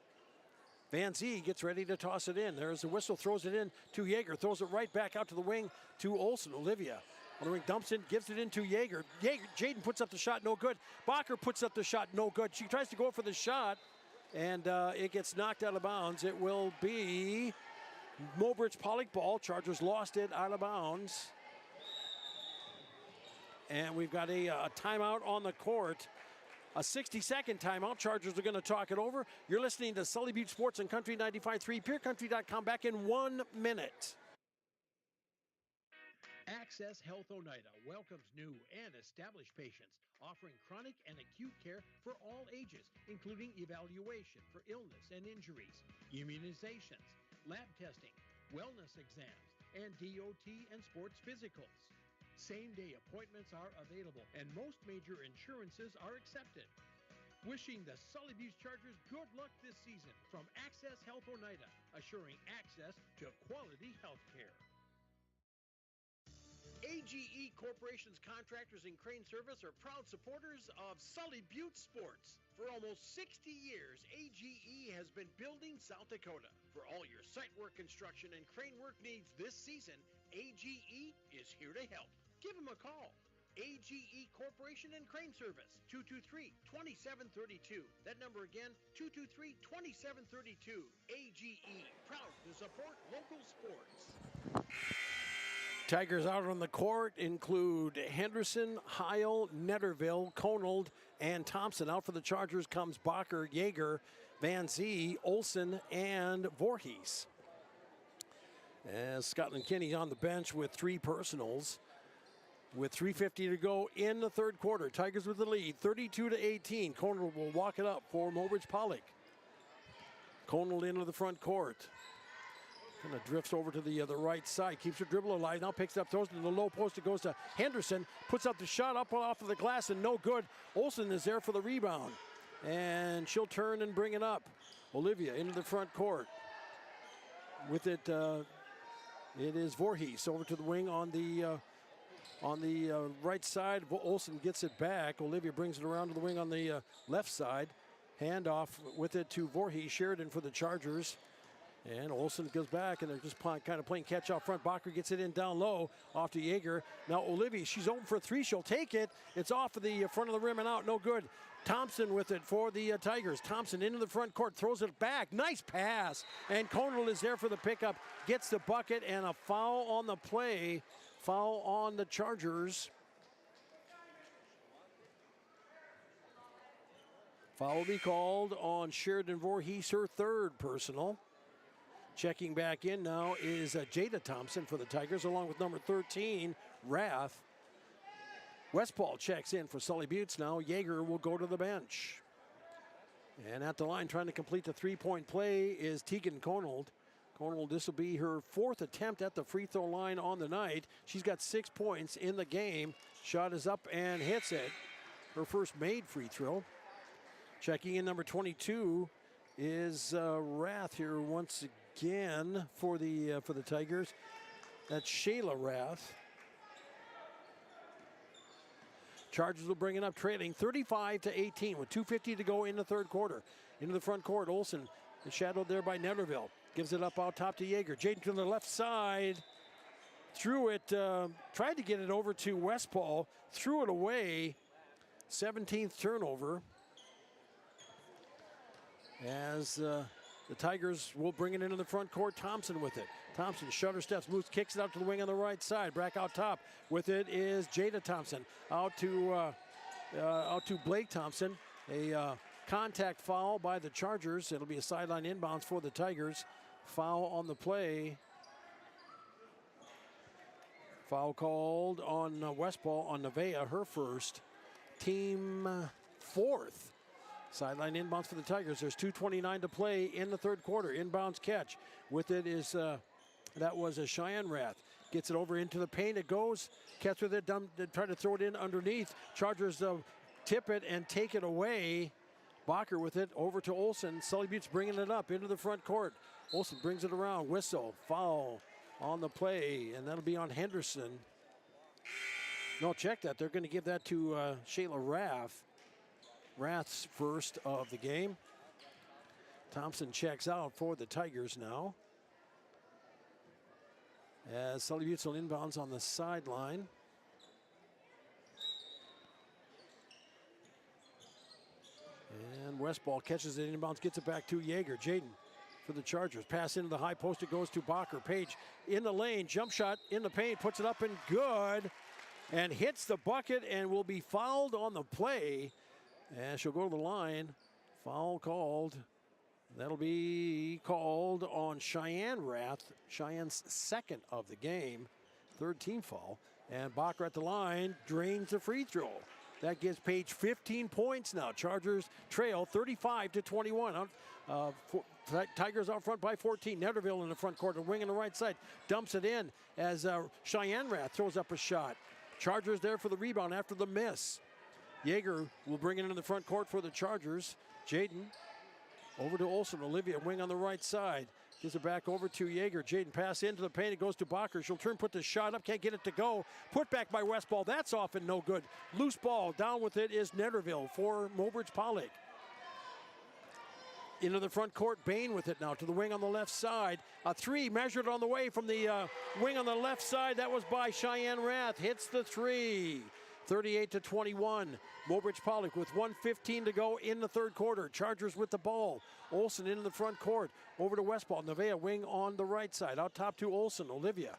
S1: Van Zee gets ready to toss it in. There's the whistle, throws it in to Yeager. Throws it right back out to the wing to Olsen. Olivia on the wing, dumps in, gives it into Yeager. Jaden puts up the shot, no good. Bacher puts up the shot, no good. She tries to go for the shot, and it gets knocked out of bounds. It will be Mobridge-Pollock ball. Chargers lost it out of bounds. And we've got a timeout on the court. A 60-second timeout. Chargers are going to talk it over. You're listening to Sully Butte Sports on Country 95.3, PureCountry.com. Back in 1 minute.
S8: Access Health Oneida welcomes new and established patients, offering chronic and acute care for all ages, including evaluation for illness and injuries, immunizations, lab testing, wellness exams, and DOT and sports physicals. Same-day appointments are available, and most major insurances are accepted. Wishing the Sully Butte Chargers good luck this season from Access Health Oneida, assuring access to quality health care. AGE Corporation's contractors and crane service are proud supporters of Sully Butte Sports. For almost 60 years, AGE has been building South Dakota. For all your site work, construction, and crane work needs this season, AGE is here to help. Give them a call. AGE Corporation and Crane Service, 223-2732. That number again, 223-2732. AGE, proud to support local sports.
S1: Tigers out on the court include Henderson, Heil, Netterville, Conold, and Thompson. Out for the Chargers comes Bacher, Yeager, Van Zee, Olsen, and Voorhees. As Scotland Kinney on the bench with 3 personals. with 3:50 to go in the third quarter. Tigers with the lead, 32-18. Conal will walk it up for Mobridge-Pollock. Conal into the front court. Kind of drifts over to the right side, keeps her dribble alive, now picks it up, throws it to the low post, it goes to Henderson, puts up the shot up off of the glass and no good. Olsen is there for the rebound, and she'll turn and bring it up. Olivia into the front court. With it, it is Voorhees over to the wing on the right side. Olsen gets it back. Olivia brings it around to the wing on the left side. Handoff with it to Voorhees. Sheridan for the Chargers. And Olsen goes back, and they're just kind of playing catch out front. Bacher gets it in down low off to Yeager. Now Olivia, she's open for a three. She'll take it. It's off of the front of the rim and out. No good. Thompson with it for the Tigers. Thompson into the front court, throws it back. Nice pass. And Conal is there for the pickup. Gets the bucket and a foul on the play. Foul on the Chargers. Foul will be called on Sheridan Voorhees, her third personal. Checking back in now is Jada Thompson for the Tigers, along with number 13, Rath. Westpaul checks in for Sully Buttes now. Yeager will go to the bench. And at the line, trying to complete the three-point play, is Tegan Conal. Conal, this will be her fourth attempt at the free throw line on the night. She's got 6 points in the game. Shot is up and hits it. Her first made free throw. Checking in number 22 is Rath here once again for the Tigers. That's Shayla Rath. Chargers will bring it up, trailing 35-18 with 2:50 to go in the third quarter. Into the front court, Olsen is shadowed there by Netterville. Gives it up out top to Yeager. Jaden to the left side. Threw it, tried to get it over to Westpaul. Threw it away. 17th turnover. As the Tigers will bring it into the front court. Thompson with it. Thompson shutter steps, moves, kicks it out to the wing on the right side. Back out top with it is Jada Thompson. Out to Blake Thompson. A contact foul by the Chargers. It'll be a sideline inbounds for the Tigers. Foul on the play. Foul called on Westpaul on Nevaeh, her first. Team fourth. Sideline inbounds for the Tigers. There's 2:29 to play in the third quarter. Inbounds catch. With it is, that was a Cheyenne Rath. Gets it over into the paint. It goes. Catch with it. Try to throw it in underneath. Chargers tip it and take it away. Bacher with it over to Olsen. Sully Buttes bringing it up into the front court. Olsen brings it around. Whistle. Foul on the play. And that'll be on Henderson. No, check that. They're going to give that to Shayla Rath. Rath's first of the game. Thompson checks out for the Tigers now. As Sully Buttes will inbounds on the sideline. And Westpaul catches it inbounds, gets it back to Yeager. Jaden for the Chargers. Pass into the high post, it goes to Bacher. Page in the lane, jump shot in the paint, puts it up and good. And hits the bucket and will be fouled on the play. And she'll go to the line. Foul called. That'll be called on Cheyenne Rath. Cheyenne's second of the game. Third team foul. And Bacher at the line drains the free throw. That gives Page 15 points now. Chargers trail 35-21. Tigers out front by 14. Netterville in the front court. A wing on the right side. Dumps it in as Cheyenne Rath throws up a shot. Chargers there for the rebound after the miss. Yeager will bring it into the front court for the Chargers. Jaden over to Olsen. Olivia wing on the right side. Gives it back over to Yeager. Jaden pass into the paint. It goes to Bacher. She'll turn, put the shot up. Can't get it to go. Put back by Westpaul. That's off and no good. Loose ball. Down with it is Netterville for Mobridge-Pollock. Into the front court. Bain with it now to the wing on the left side. A three measured on the way from the wing on the left side. That was by Cheyenne Rath. Hits the three. 38-21. Mobridge-Pollock with 1:15 to go in the third quarter. Chargers with the ball. Olsen into the front court. Over to Westpaul. Nevaeh wing on the right side. Out top to Olsen. Olivia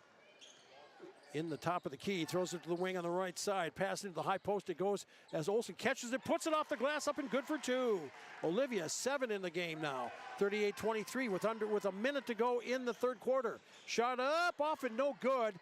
S1: in the top of the key. Throws it to the wing on the right side. Pass into the high post. It goes as Olsen catches it. Puts it off the glass. Up and good for two. Olivia 7 in the game now. 38-23 with a minute to go in the third quarter. Shot up. Off and no good.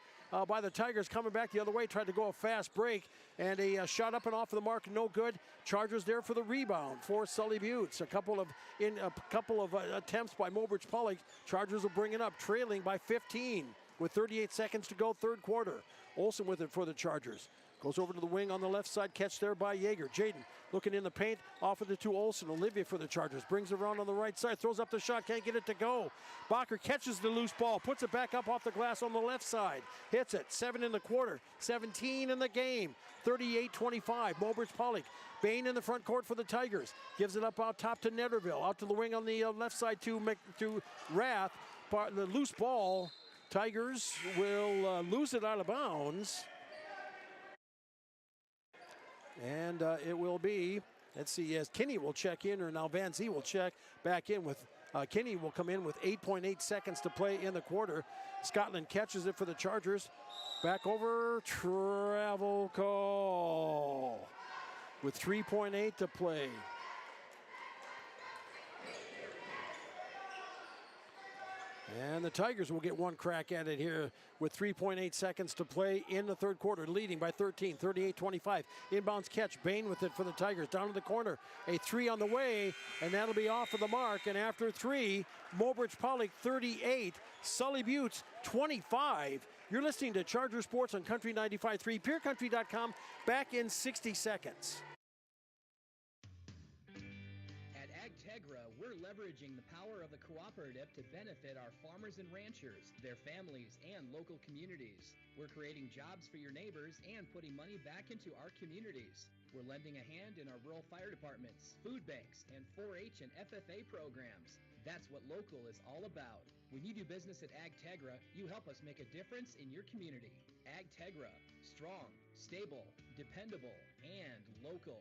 S1: by the Tigers coming back the other way. Tried to go a fast break, and a shot up and off of the mark, no good. Chargers there for the rebound for Sully Buttes. A couple of attempts by Mobridge-Pollock. Chargers will bring it up, trailing by 15 with 38 seconds to go, third quarter. Olsen with it for the Chargers. Goes over to the wing on the left side, catch there by Yeager. Jaden looking in the paint, off of the to Olsen. Olivia for the Chargers, brings it around on the right side, throws up the shot, can't get it to go. Bacher catches the loose ball, puts it back up off the glass on the left side. Hits it, 7 in the quarter, 17 in the game, 38-25. Mobridge-Pollock. Bain in the front court for the Tigers. Gives it up out top to Netterville, out to the wing on the left side to Rath. The loose ball, Tigers will lose it out of bounds. And it will be, let's see, as Kinney will check in, or now Van Zee will check back in with, Kinney will come in with 8.8 seconds to play in the quarter. Scotland catches it for the Chargers. Back over, travel call with 3.8 to play. And the Tigers will get one crack at it here with 3.8 seconds to play in the third quarter, leading by 13, 38-25. Inbounds catch, Bain with it for the Tigers, down to the corner. A three on the way, and that'll be off of the mark. And after three, Mobridge-Pollock 38, Sully Buttes 25. You're listening to Charger Sports on Country 95.3, PureCountry.com, back in 60 seconds.
S6: We're leveraging the power of the cooperative to benefit our farmers and ranchers, their families, and local communities. We're creating jobs for your neighbors and putting money back into our communities. We're lending a hand in our rural fire departments, food banks, and 4-H and FFA programs. That's what local is all about. When you do business at AgTegra, you help us make a difference in your community. AgTegra, strong, stable, dependable, and local.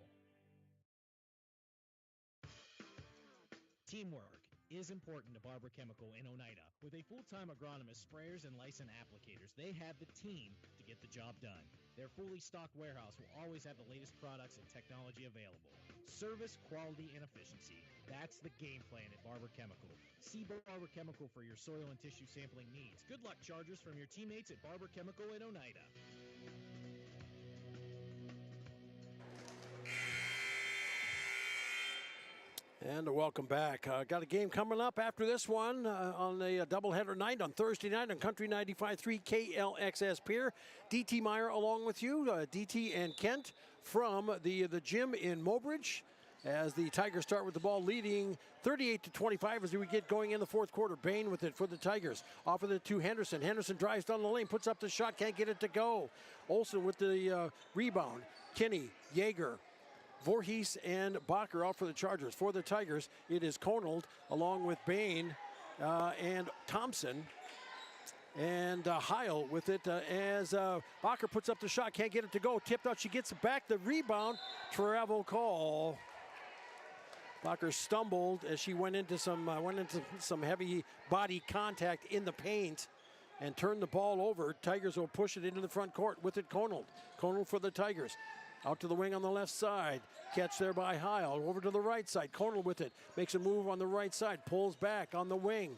S5: Teamwork is important to Barber Chemical in Oneida. With a full-time agronomist, sprayers, and licensed applicators, they have the team to get the job done. Their fully stocked warehouse will always have the latest products and technology available. Service, quality, and efficiency. That's the game plan at Barber Chemical. See Barber Chemical for your soil and tissue sampling needs. Good luck, Chargers, from your teammates at Barber Chemical in Oneida.
S1: And welcome back. Got a game coming up after this one on a doubleheader night on Thursday night on Country 95.3 KLXS Pier. DT Meyer along with you, DT and Kent from the gym in Mobridge, as the Tigers start with the ball leading 38-25 as we get going in the fourth quarter. Bain with it for the Tigers. Off of it to Henderson. Henderson drives down the lane, puts up the shot, can't get it to go. Olsen with the rebound. Kinney, Yeager, Voorhees, and Bacher out for the Chargers. For the Tigers, it is Conald along with Bain and Thompson. And Heil with it as Bacher puts up the shot, can't get it to go. Tipped out, she gets it back. The rebound, travel call. Bacher stumbled as she went into some heavy body contact in the paint and turned the ball over. Tigers will push it into the front court with it. Conald for the Tigers. Out to the wing on the left side. Catch there by Heil. Over to the right side. Conal with it. Makes a move on the right side. Pulls back on the wing.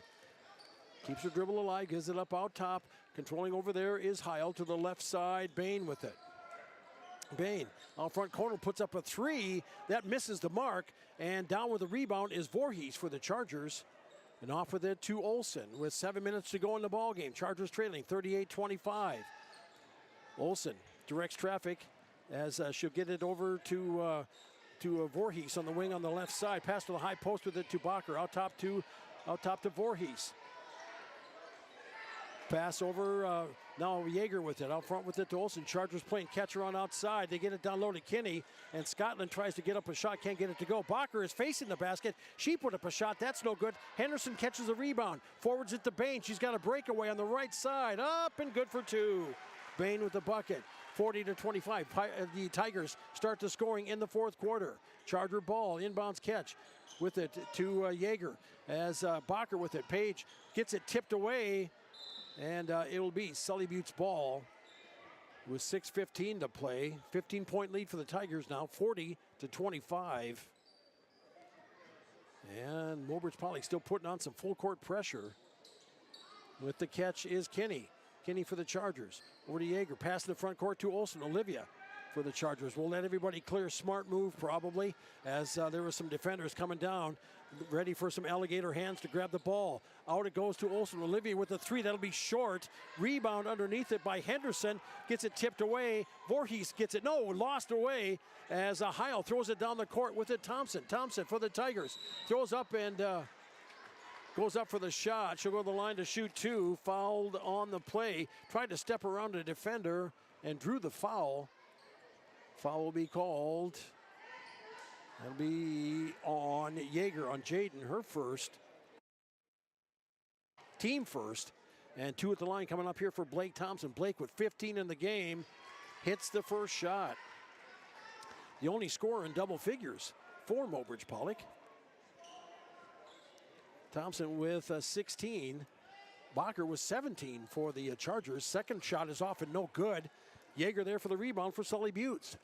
S1: Keeps her dribble alive. Gives it up out top. Controlling over there is Heil to the left side. Bain with it. Bain out front. Conal puts up a three. That misses the mark. And down with the rebound is Voorhees for the Chargers. And off with it to Olsen with 7 minutes to go in the ball game. Chargers trailing 38-25. Olsen directs traffic as she'll get it over to Voorhees on the wing on the left side. Pass to the high post with it to Bacher. Out top to Voorhees. Pass over, now Yeager with it. Out front with it to Olsen. Chargers playing catcher on outside. They get it down low to Kinney, and Scotland tries to get up a shot, can't get it to go. Bacher is facing the basket. She put up a shot, that's no good. Henderson catches a rebound. Forwards it to Bain. She's got a breakaway on the right side. Up and good for two. Bain with the bucket. 40-25. The Tigers start the scoring in the fourth quarter. Charger ball, inbounds catch with it to Yeager as Bacher with it. Page gets it tipped away, and it will be Sully Buttes' ball with 6:15 to play. 15-point lead for the Tigers now, 40-25. And Mobridge-Pollock still putting on some full court pressure. With the catch is Kinney. Kinney for the Chargers. Over to Yeager. Pass in the front court to Olsen. Olivia for the Chargers. We'll let everybody clear. Smart move probably, as there were some defenders coming down, ready for some alligator hands to grab the ball. Out it goes to Olsen. Olivia with the three. That'll be short. Rebound underneath it by Henderson. Gets it tipped away. Voorhees gets it. No, lost away as Heil throws it down the court with it. Thompson for the Tigers. Throws up and goes up for the shot. She'll go to the line to shoot two. Fouled on the play. Tried to step around a defender and drew the foul. Foul will be called. That'll be on Yeager, on Jaden, her first. Team first. And two at the line coming up here for Blake Thompson. Blake with 15 in the game hits the first shot. The only scorer in double figures for Mobridge-Pollock. Thompson with 16. Bacher with 17 for the Chargers. Second shot is off and no good. Yeager there for the rebound for Sully Buttes.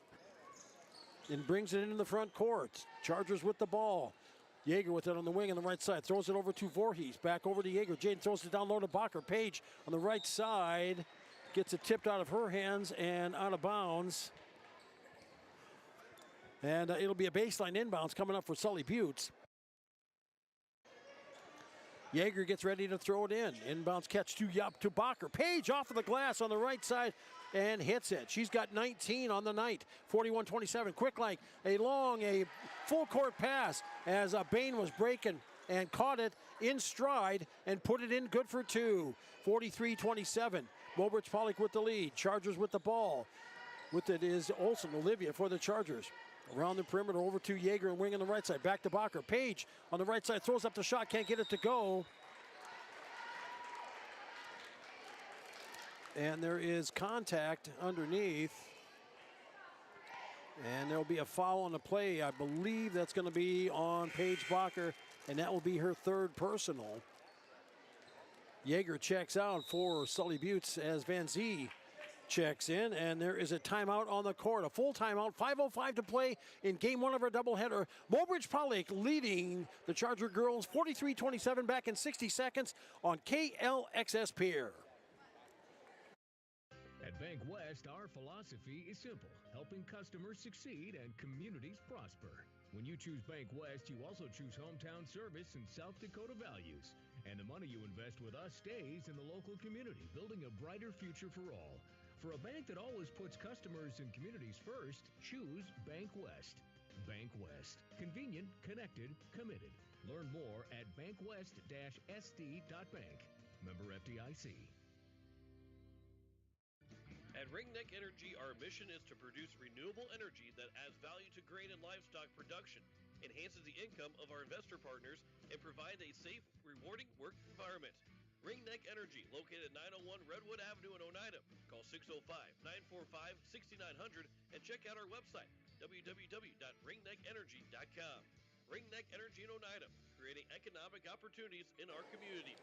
S1: And brings it into the front court. Chargers with the ball. Yeager with it on the wing on the right side. Throws it over to Voorhees. Back over to Yeager. Jaden throws it down low to Bacher. Page on the right side. Gets it tipped out of her hands and out of bounds. And it'll be a baseline inbounds coming up for Sully Buttes. Yeager gets ready to throw it in. Inbounds catch to Bacher. Page off of the glass on the right side and hits it. She's got 19 on the night. 41-27. Quick like a full court pass as Bain was breaking and caught it in stride and put it in good for two. 43-27. Mobridge-Pollock with the lead. Chargers with the ball. With it is Olsen. Olivia for the Chargers. Around the perimeter over to Yeager and wing on the right side. Back to Bacher. Page on the right side throws up the shot. Can't get it to go. And there is contact underneath. And there'll be a foul on the play. I believe that's going to be on Paige Bacher, and that will be her third personal. Yeager checks out for Sully Buttes as Van Zee checks in, and there is a timeout on the court, a full timeout. 5:05 to play in game one of our doubleheader. Mobridge-Pollock leading the Charger girls 43-27 back in 60 seconds on KLXS Pier.
S4: At Bank West, our philosophy is simple: helping customers succeed and communities prosper. When you choose Bank West, you also choose hometown service and South Dakota values. And the money you invest with us stays in the local community, building a brighter future for all. For a bank that always puts customers and communities first, choose Bank West. Bank West. Convenient, connected, committed. Learn more at bankwest-sd.bank. Member FDIC.
S9: At Ringneck Energy, our mission is to produce renewable energy that adds value to grain and livestock production, enhances the income of our investor partners, and provides a safe, rewarding work environment. Ringneck Energy, located at 901 Redwood Avenue in Oneida. Call 605-945-6900 and check out our website, www.ringneckenergy.com. Ringneck Energy in Oneida, creating economic opportunities in our community.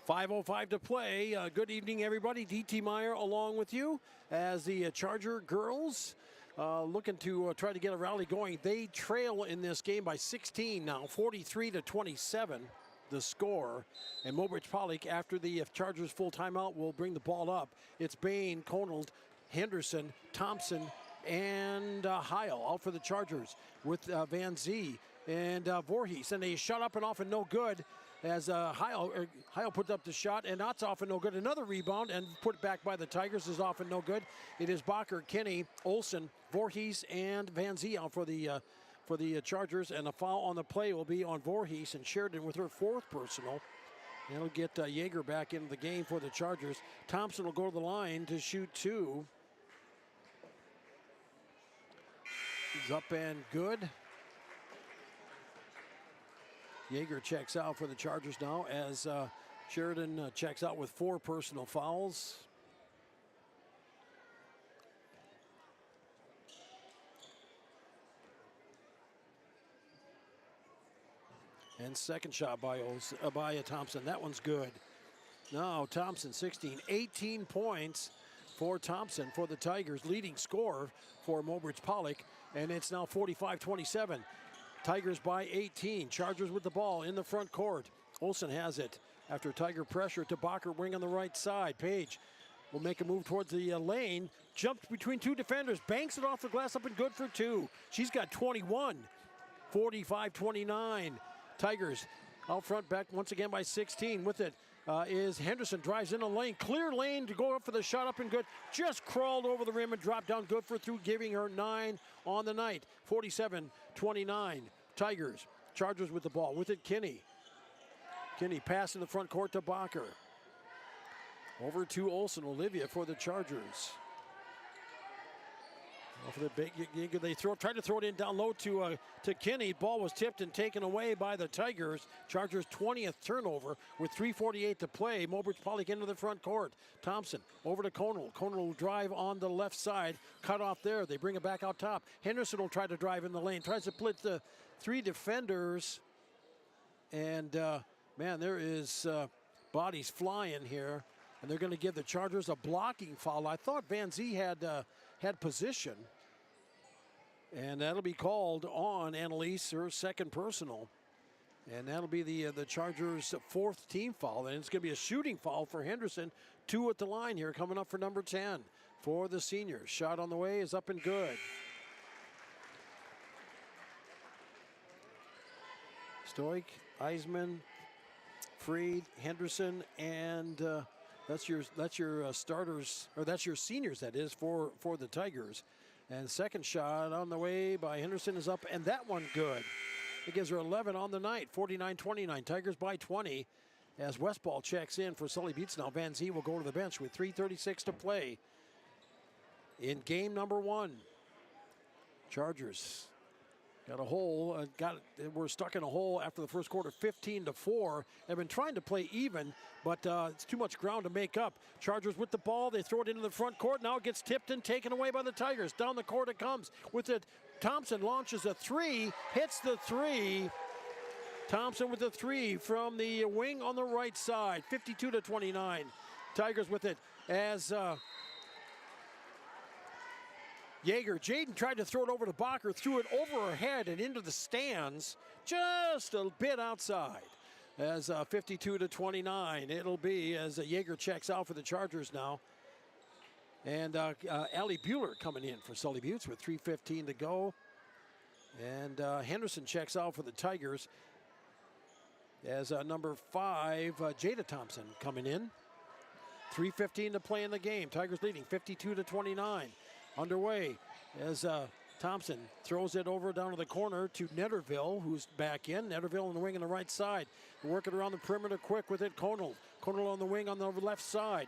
S1: 5:05 to play. Good evening, everybody. D.T. Meyer along with you as the Charger girls looking to try to get a rally going. They trail in this game by 16 now, 43-27 the score. And Mobridge-Pollock, after the Chargers full timeout, will bring the ball up. It's Bain, Conald, Henderson, Thompson, and Heil out for the Chargers with Van Zee and Voorhees. And they shot up and off and no good. As Heil puts up the shot, and that's off and no good. Another rebound and put back by the Tigers is off and no good. It is Bacher, Kinney, Olsen, Voorhees, and Van Zee out for the Chargers, and a foul on the play will be on Voorhees, and Sheridan with her fourth personal. And it'll get Yeager back into the game for the Chargers. Thompson will go to the line to shoot two. He's up and good. Yeager checks out for the Chargers now as Sheridan checks out with four personal fouls. And second shot by Thompson. That one's good. Now Thompson, 18 points for Thompson for the Tigers, leading scorer for Mobridge-Pollock, and it's now 45-27. Tigers by 18. Chargers with the ball in the front court. Olsen has it after Tiger pressure to Bacher, wing on the right side. Page will make a move towards the lane. Jumps between two defenders. Banks it off the glass, up and good for two. She's got 21. 45-29. Tigers out front, back once again by 16. With it is Henderson. Drives in the lane. Clear lane to go up for the shot, up and good. Just crawled over the rim and dropped down good for two, giving her 9 on the night. 47-29. Tigers. Chargers with the ball. With it, Kinney. Kinney pass in the front court to Bacher. Over to Olsen. Olivia for the Chargers. They try to throw it in down low to Kinney. Ball was tipped and taken away by the Tigers. Chargers 20th turnover with 3:48 to play. Mobridge-Pollock into the front court. Thompson over to Conal. Conal will drive on the left side. Cut off there. They bring it back out top. Henderson will try to drive in the lane. Tries to split the three defenders. And, man, there is bodies flying here. And they're going to give the Chargers a blocking foul. I thought Van Zee had position. And that'll be called on Annalise, her second personal. And that'll be the Chargers' fourth team foul. And it's going to be a shooting foul for Henderson. 2 at the line here, coming up for number 10 for the seniors. Shot on the way is up and good. Stoik, Eisman, Freed, Henderson, and that's your starters, or that's your seniors, that is, for the Tigers. And second shot on the way by Henderson is up, and that one good. It gives her 11 on the night, 49-29. Tigers by 20 as Westball checks in for Sully Buttes. Now Van Zee will go to the bench with 3:36 to play in game number 1. Chargers got a hole. We're stuck in a hole after the first quarter, 15-4. They've been trying to play even, but it's too much ground to make up. Chargers with the ball. They throw it into the front court. Now it gets tipped and taken away by the Tigers. Down the court it comes. With it, Thompson launches a three, hits the three. Thompson with the three from the wing on the right side, 52-29. Tigers with it as Jaden tried to throw it over to Bacher, threw it over her head and into the stands, just a bit outside. As 52-29, it'll be as Jaeger checks out for the Chargers now. And Allie Bueller coming in for Sully Buttes with 3:15 to go. And Henderson checks out for the Tigers as number 5, Jada Thompson coming in. 3:15 to play in the game. Tigers leading 52-29. Underway as Thompson throws it over down to the corner to Netterville, who's back in. Netterville on the wing on the right side. Working around the perimeter quick with it, Conal. Conal on the wing on the left side.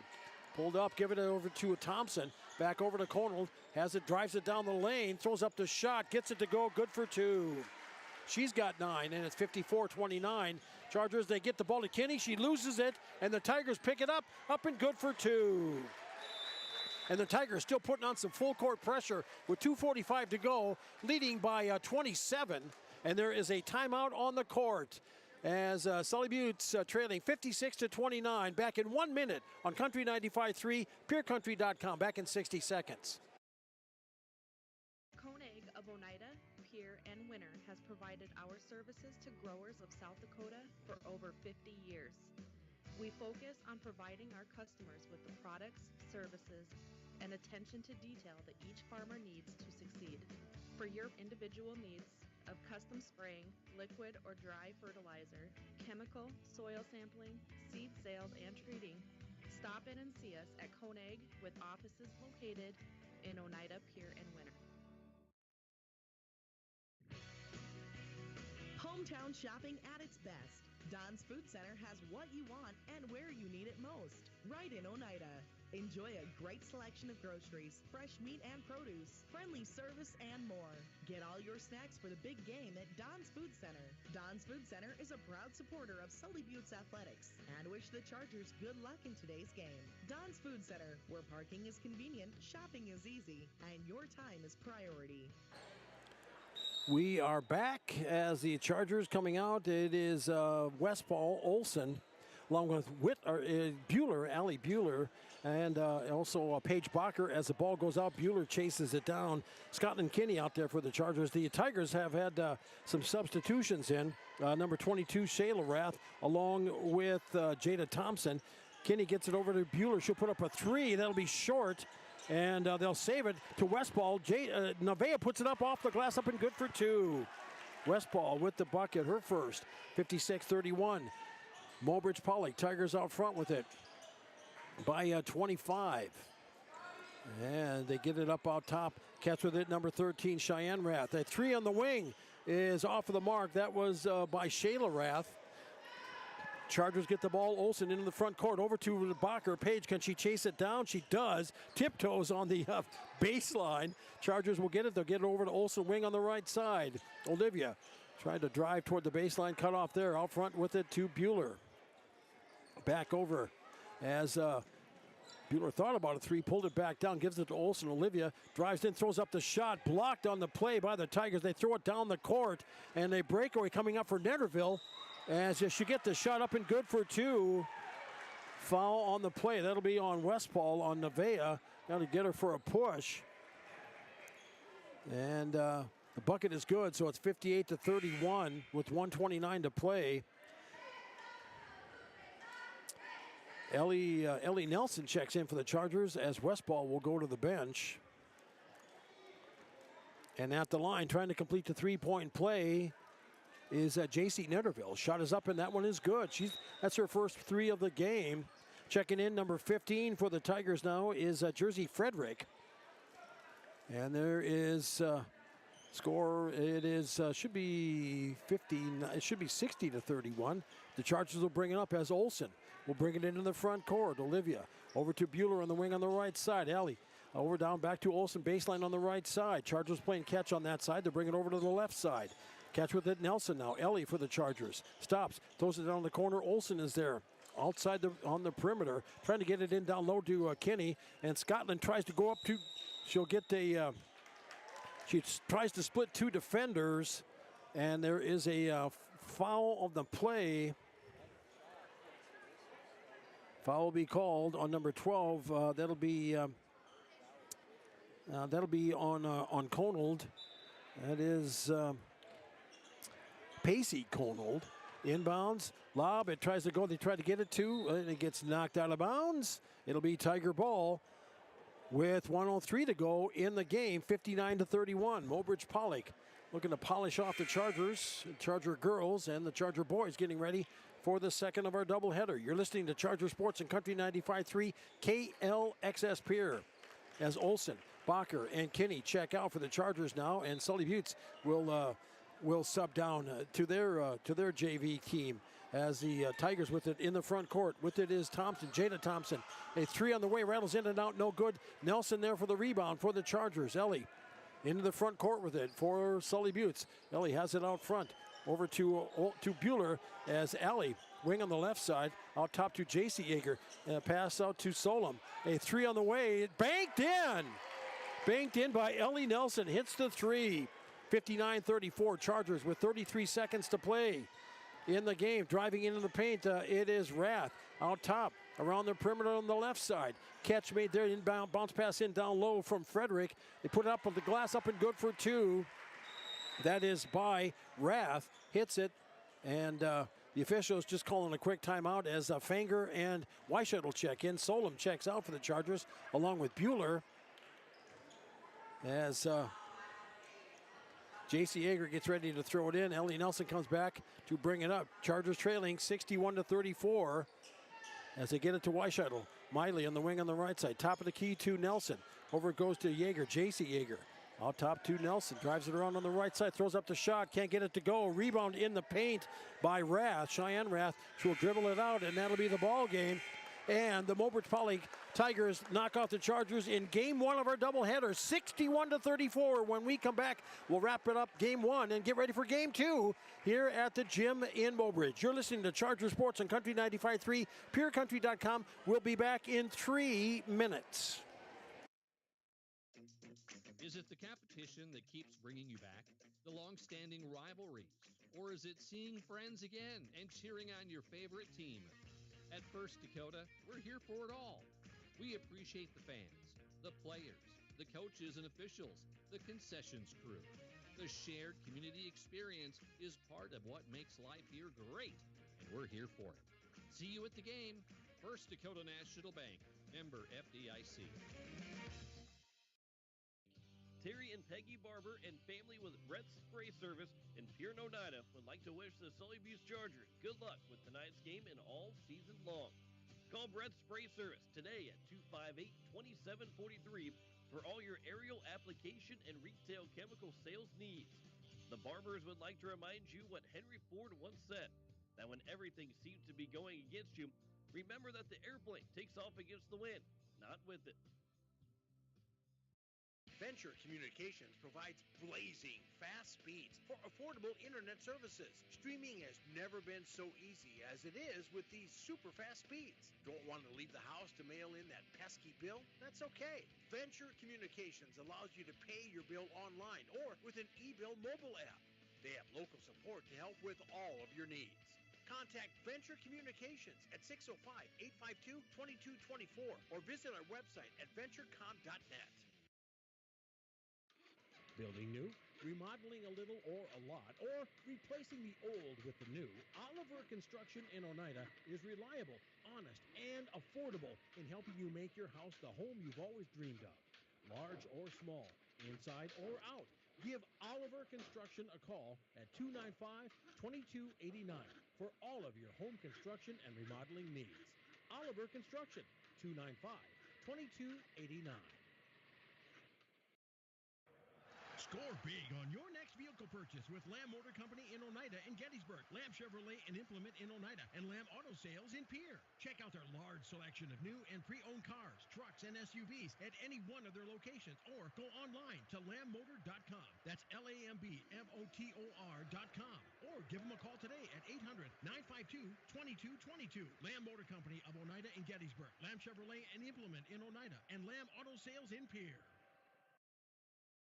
S1: Pulled up, give it over to Thompson. Back over to Conal. Has it, drives it down the lane. Throws up the shot, gets it to go, good for 2. She's got 9, and it's 54-29. Chargers, they get the ball to Kinney. She loses it, and the Tigers pick it up and good for 2. And the Tigers still putting on some full court pressure with 2:45 to go, leading by 27. And there is a timeout on the court as Sully Buttes trailing 56-29. Back in 1 minute on Country 95.3, PeerCountry.com. Back in 60 seconds.
S11: Koenig of Oneida, Pierre, and Winter has provided our services to growers of South Dakota for over 50 years. We focus on providing our customers with the products, services, and attention to detail that each farmer needs to succeed. For your individual needs of custom spraying, liquid or dry fertilizer, chemical, soil sampling, seed sales, and treating, stop in and see us at Koenig with offices located in Oneida, Pierre, and Winter.
S12: Hometown shopping at its best. Don's Food Center has what you want and where you need it most. Right in Oneida. Enjoy a great selection of groceries, fresh meat and produce, friendly service, and more. Get all your snacks for the big game at Don's Food Center. Don's Food Center is a proud supporter of Sully Buttes Athletics and wish the Chargers good luck in today's game. Don's Food Center, where parking is convenient, shopping is easy, and your time is priority.
S1: We are back as the Chargers coming out. It is Westball, Olsen, along with Bueller, Allie Bueller, and also Paige Bacher. As the ball goes out, Bueller chases it down. Scotland Kinney out there for the Chargers. The Tigers have had some substitutions in. Number 22, Shayla Rath, along with Jada Thompson. Kinney gets it over to Bueller. She'll put up a three. That'll be short. And they'll save it to Westball. Nevaeh puts it up off the glass, up and good for two. Westball with the bucket, her first, 56-31. Mobridge-Pollock, Tigers out front with it by 25. And they get it up out top. Catch with it, number 13, Cheyenne Rath. A three on the wing is off of the mark. That was by Shayla Rath. Chargers get the ball. Olsen into the front court. Over to Bacher. Paige, can she chase it down? She does. Tiptoes on the baseline. Chargers will get it. They'll get it over to Olsen. Wing on the right side. Olivia tried to drive toward the baseline. Cut off there. Out front with it to Bueller. Back over as Bueller thought about a three. Pulled it back down. Gives it to Olsen. Olivia drives in. Throws up the shot. Blocked on the play by the Tigers. They throw it down the court. And a breakaway coming up for Netterville. As she get the shot up and good for two. Foul on the play. That'll be on Westfall on Nevaeh. That'll get her for a push. And the bucket is good, so it's 58-31 with 1:29 to play. Ellie Nelson checks in for the Chargers as Westball will go to the bench. And at the line, trying to complete the three-point play, is J.C. Netterville. Shot is up, and that one is good. That's her first three of the game. Checking in, number 15 for the Tigers now is Jersey Frederick. And there is score. It is should be 15. It should be 60-31. The Chargers will bring it up as Olsen will bring it into the front court. Olivia over to Bueller on the wing on the right side. Allie over down back to Olsen, baseline on the right side. Chargers playing catch on that side. They're bringing it over to the left side. Catch with it, Nelson now. Ellie for the Chargers. Stops, throws it down the corner. Olsen is there outside on the perimeter, trying to get it in down low to Kinney. And Scotland tries to go up to, she'll get she tries to split two defenders. And there is a foul of the play. Foul will be called on number 12. That'll be on Conold. That is Pacey Conold. Inbounds, lob, it tries to go, they try to get it to, and it gets knocked out of bounds. It'll be Tiger ball with 1:03 to go in the game, 59-31. Mobridge-Pollock looking to polish off the Chargers, Charger girls, and the Charger boys getting ready for the second of our doubleheader. You're listening to Charger Sports and Country 95.3 KLXS Pier. As Olsen, Bacher, and Kinney check out for the Chargers now, and Sully Buttes will sub down to their JV team as the Tigers with it in the front court. With it is Thompson, Jada Thompson. A three on the way, rattles in and out, no good. Nelson there for the rebound for the Chargers. Ellie into the front court with it for Sully Buttes. Ellie has it out front. Over to Bueller as Allie, wing on the left side, out top to J.C. Yeager. Pass out to Solom. A three on the way, banked in. Banked in by Ellie Nelson, hits the three. 59-34, Chargers with 33 seconds to play in the game. Driving into the paint, it is Rath out top around the perimeter on the left side. Catch made there, inbound, bounce pass in down low from Frederick. They put it up on the glass, up and good for two. That is by Rath, hits it, and the officials just calling a quick timeout as Fanger and Weishuttle check in. Solom checks out for the Chargers along with Bueller as J.C. Yeager gets ready to throw it in. Ellie Nelson comes back to bring it up. Chargers trailing 61-34 as they get it to Weishuttle. Miley on the wing on the right side. Top of the key to Nelson. Over it goes to Yeager, J.C. Yeager. Out top to Nelson. Drives it around on the right side. Throws up the shot. Can't get it to go. Rebound in the paint by Rath. Cheyenne Rath. She'll dribble it out, and that'll be the ball game. And the Mobridge-Pollock Tigers knock off the Chargers in game one of our doubleheader, 61-34. When we come back, we'll wrap it up game one and get ready for game two here at the gym in Mobridge. You're listening to Charger Sports on Country 95.3, PureCountry.com. We'll be back in 3 minutes.
S13: Is it the competition that keeps bringing you back? The long-standing rivalries? Or is it seeing friends again and cheering on your favorite team? At First Dakota, we're here for it all. We appreciate the fans, the players, the coaches and officials, the concessions crew. The shared community experience is part of what makes life here great, and we're here for it. See you at the game. First Dakota National Bank, member FDIC.
S9: Terry and Peggy Barber and family with Brett's Spray Service in Pierre, Oneida would like to wish the Sully Butte Chargers good luck with tonight's game and all season long. Call Brett's Spray Service today at 258-2743 for all your aerial application and retail chemical sales needs. The Barbers would like to remind you what Henry Ford once said, that when everything seems to be going against you, remember that the airplane takes off against the wind, not with it.
S1: Venture Communications provides blazing fast speeds for affordable internet services. Streaming has never been so easy as it is with these super fast speeds. Don't want to leave the house to mail in that pesky bill? That's okay. Venture Communications allows you to pay your bill online or with an e-bill mobile app. They have local support to help with all of your needs. Contact Venture Communications at 605-852-2224 or visit our website at venturecom.net.
S8: Building new, remodeling a little or a lot, or replacing the old with the new, Oliver Construction in Oneida is reliable, honest, and affordable in helping you make your house the home you've always dreamed of. Large or small, inside or out, give Oliver Construction a call at 295-2289 for all of your home construction and remodeling needs. Oliver Construction, 295-2289.
S14: Score big on your next vehicle purchase with Lamb Motor Company in Oneida and Gettysburg, Lamb Chevrolet and Implement in Oneida, and Lamb Auto Sales in Pierre. Check out their large selection of new and pre-owned cars, trucks, and SUVs at any one of their locations, or go online to lambmotor.com. That's LAMBMOTOR.com. Or give them a call today at 800-952-2222. Lamb Motor Company of Oneida and Gettysburg, Lamb Chevrolet and Implement in Oneida, and Lamb Auto Sales in Pierre.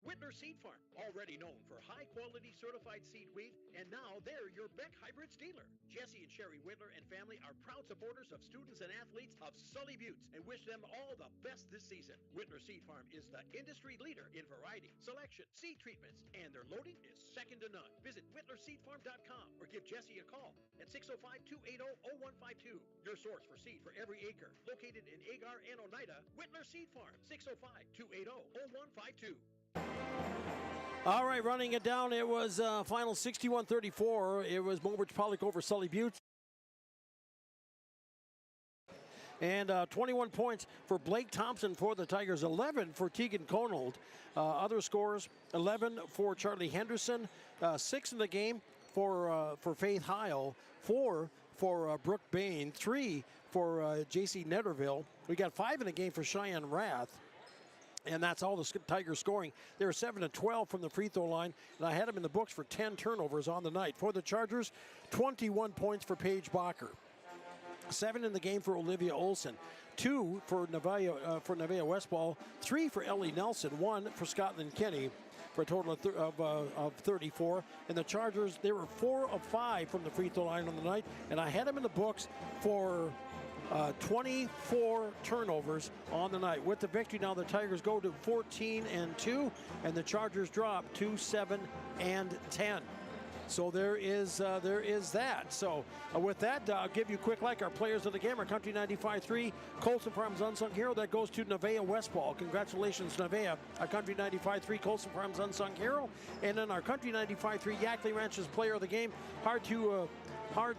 S1: Whitner Seed Farm, already known for high-quality certified seed wheat, and now they're your Beck Hybrids dealer. Jesse and Sherry Whitner and family are proud supporters of students and athletes of Sully Butte and wish them all the best this season. Whitner Seed Farm is the industry leader in variety, selection, seed treatments, and their loading is second to none. Visit WhitnerSeedFarm.com or give Jesse a call at 605-280-0152. Your source for seed for every acre. Located in Agar and Oneida, Whitner Seed Farm, 605-280-0152. All right, running it down, it was final 61-34. It was Mobridge-Pollock over Sully Butte. And 21 points for Blake Thompson for the Tigers, 11 for Tegan Conold. Other scores, 11 for Charlie Henderson, 6 in the game for Faith Heil, 4 for Brooke Bain, 3 for J.C. Netterville. We got 5 in the game for Cheyenne Rath. And that's all the Tigers scoring. They were 7-12 from the free throw line, and I had them in the books for 10 turnovers on the night. For the Chargers, 21 points for Paige Bacher, 7 in the game for Olivia Olson, 2 for Nevaeh Westball, 3 for Ellie Nelson, 1 for Scotland Kenny, for a total of 34. And the Chargers, they were 4 of 5 from the free throw line on the night, and I had them in the books for 24 turnovers on the night. With the victory, now the Tigers go to 14-2, and the Chargers drop to 7-10. So there is that. So with that, I'll give you a quick like. Our players of the game are Country 95.3, Colson Farms Unsung Hero. That goes to Nevaeh Westball. Congratulations, Nevaeh. Our Country 95.3, Colson Farms Unsung Hero. And then our Country 95.3, Yackley Ranch's player of the game. Hard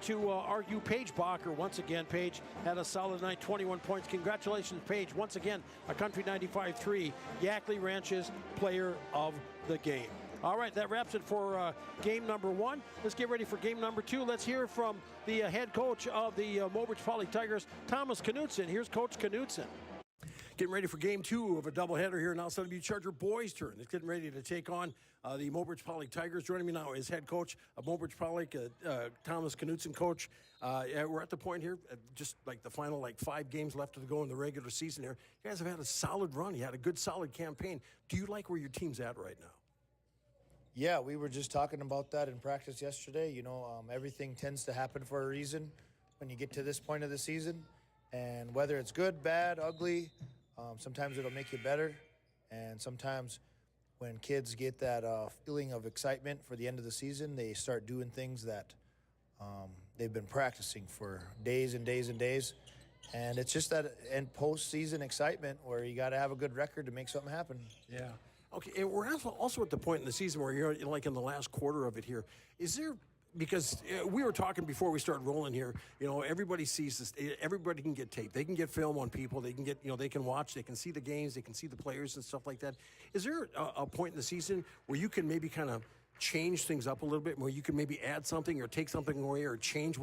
S1: to argue Paige Bacher. Once again, Paige had a solid night, 21 points. Congratulations, Paige. Once again, a Country 95.3, Yackley Ranch's player of the game. All right, that wraps it for game number 1. Let's get ready for game number 2. Let's hear from the head coach of the Mobridge-Pollock Tigers, Thomas Knutson. Here's Coach Knutson. Getting ready for game 2 of a doubleheader here now. Sully Butte Charger boys' turn. It's getting ready to take on the Mobridge-Pollock Tigers. Joining me now is head coach of Mobridge-Pollock, Thomas Knutson. Coach, we're at the point here, just like the final 5 games left to go in the regular season here. You guys have had a solid run. You had a good, solid campaign. Do you like where your team's at right now?
S20: Yeah, we were just talking about that in practice yesterday. You know, everything tends to happen for a reason. when you get to this point of the season. And whether it's good, bad, ugly, sometimes it'll make you better. And sometimes when kids get that feeling of excitement for the end of the season, they start doing things that they've been practicing for days and days and days. And it's just that end postseason excitement where you got to have a good record to make something happen.
S1: Yeah. Okay, and we're also at the point in the season where you're like in the last quarter of it here. Is there, because we were talking before we started rolling here, everybody sees this, everybody can get tape. They can get film on people. They can get, they can watch, they can see the games, they can see the players and stuff like that. Is there a point in the season where you can maybe kind of change things up a little bit, where you can maybe add something or take something away or change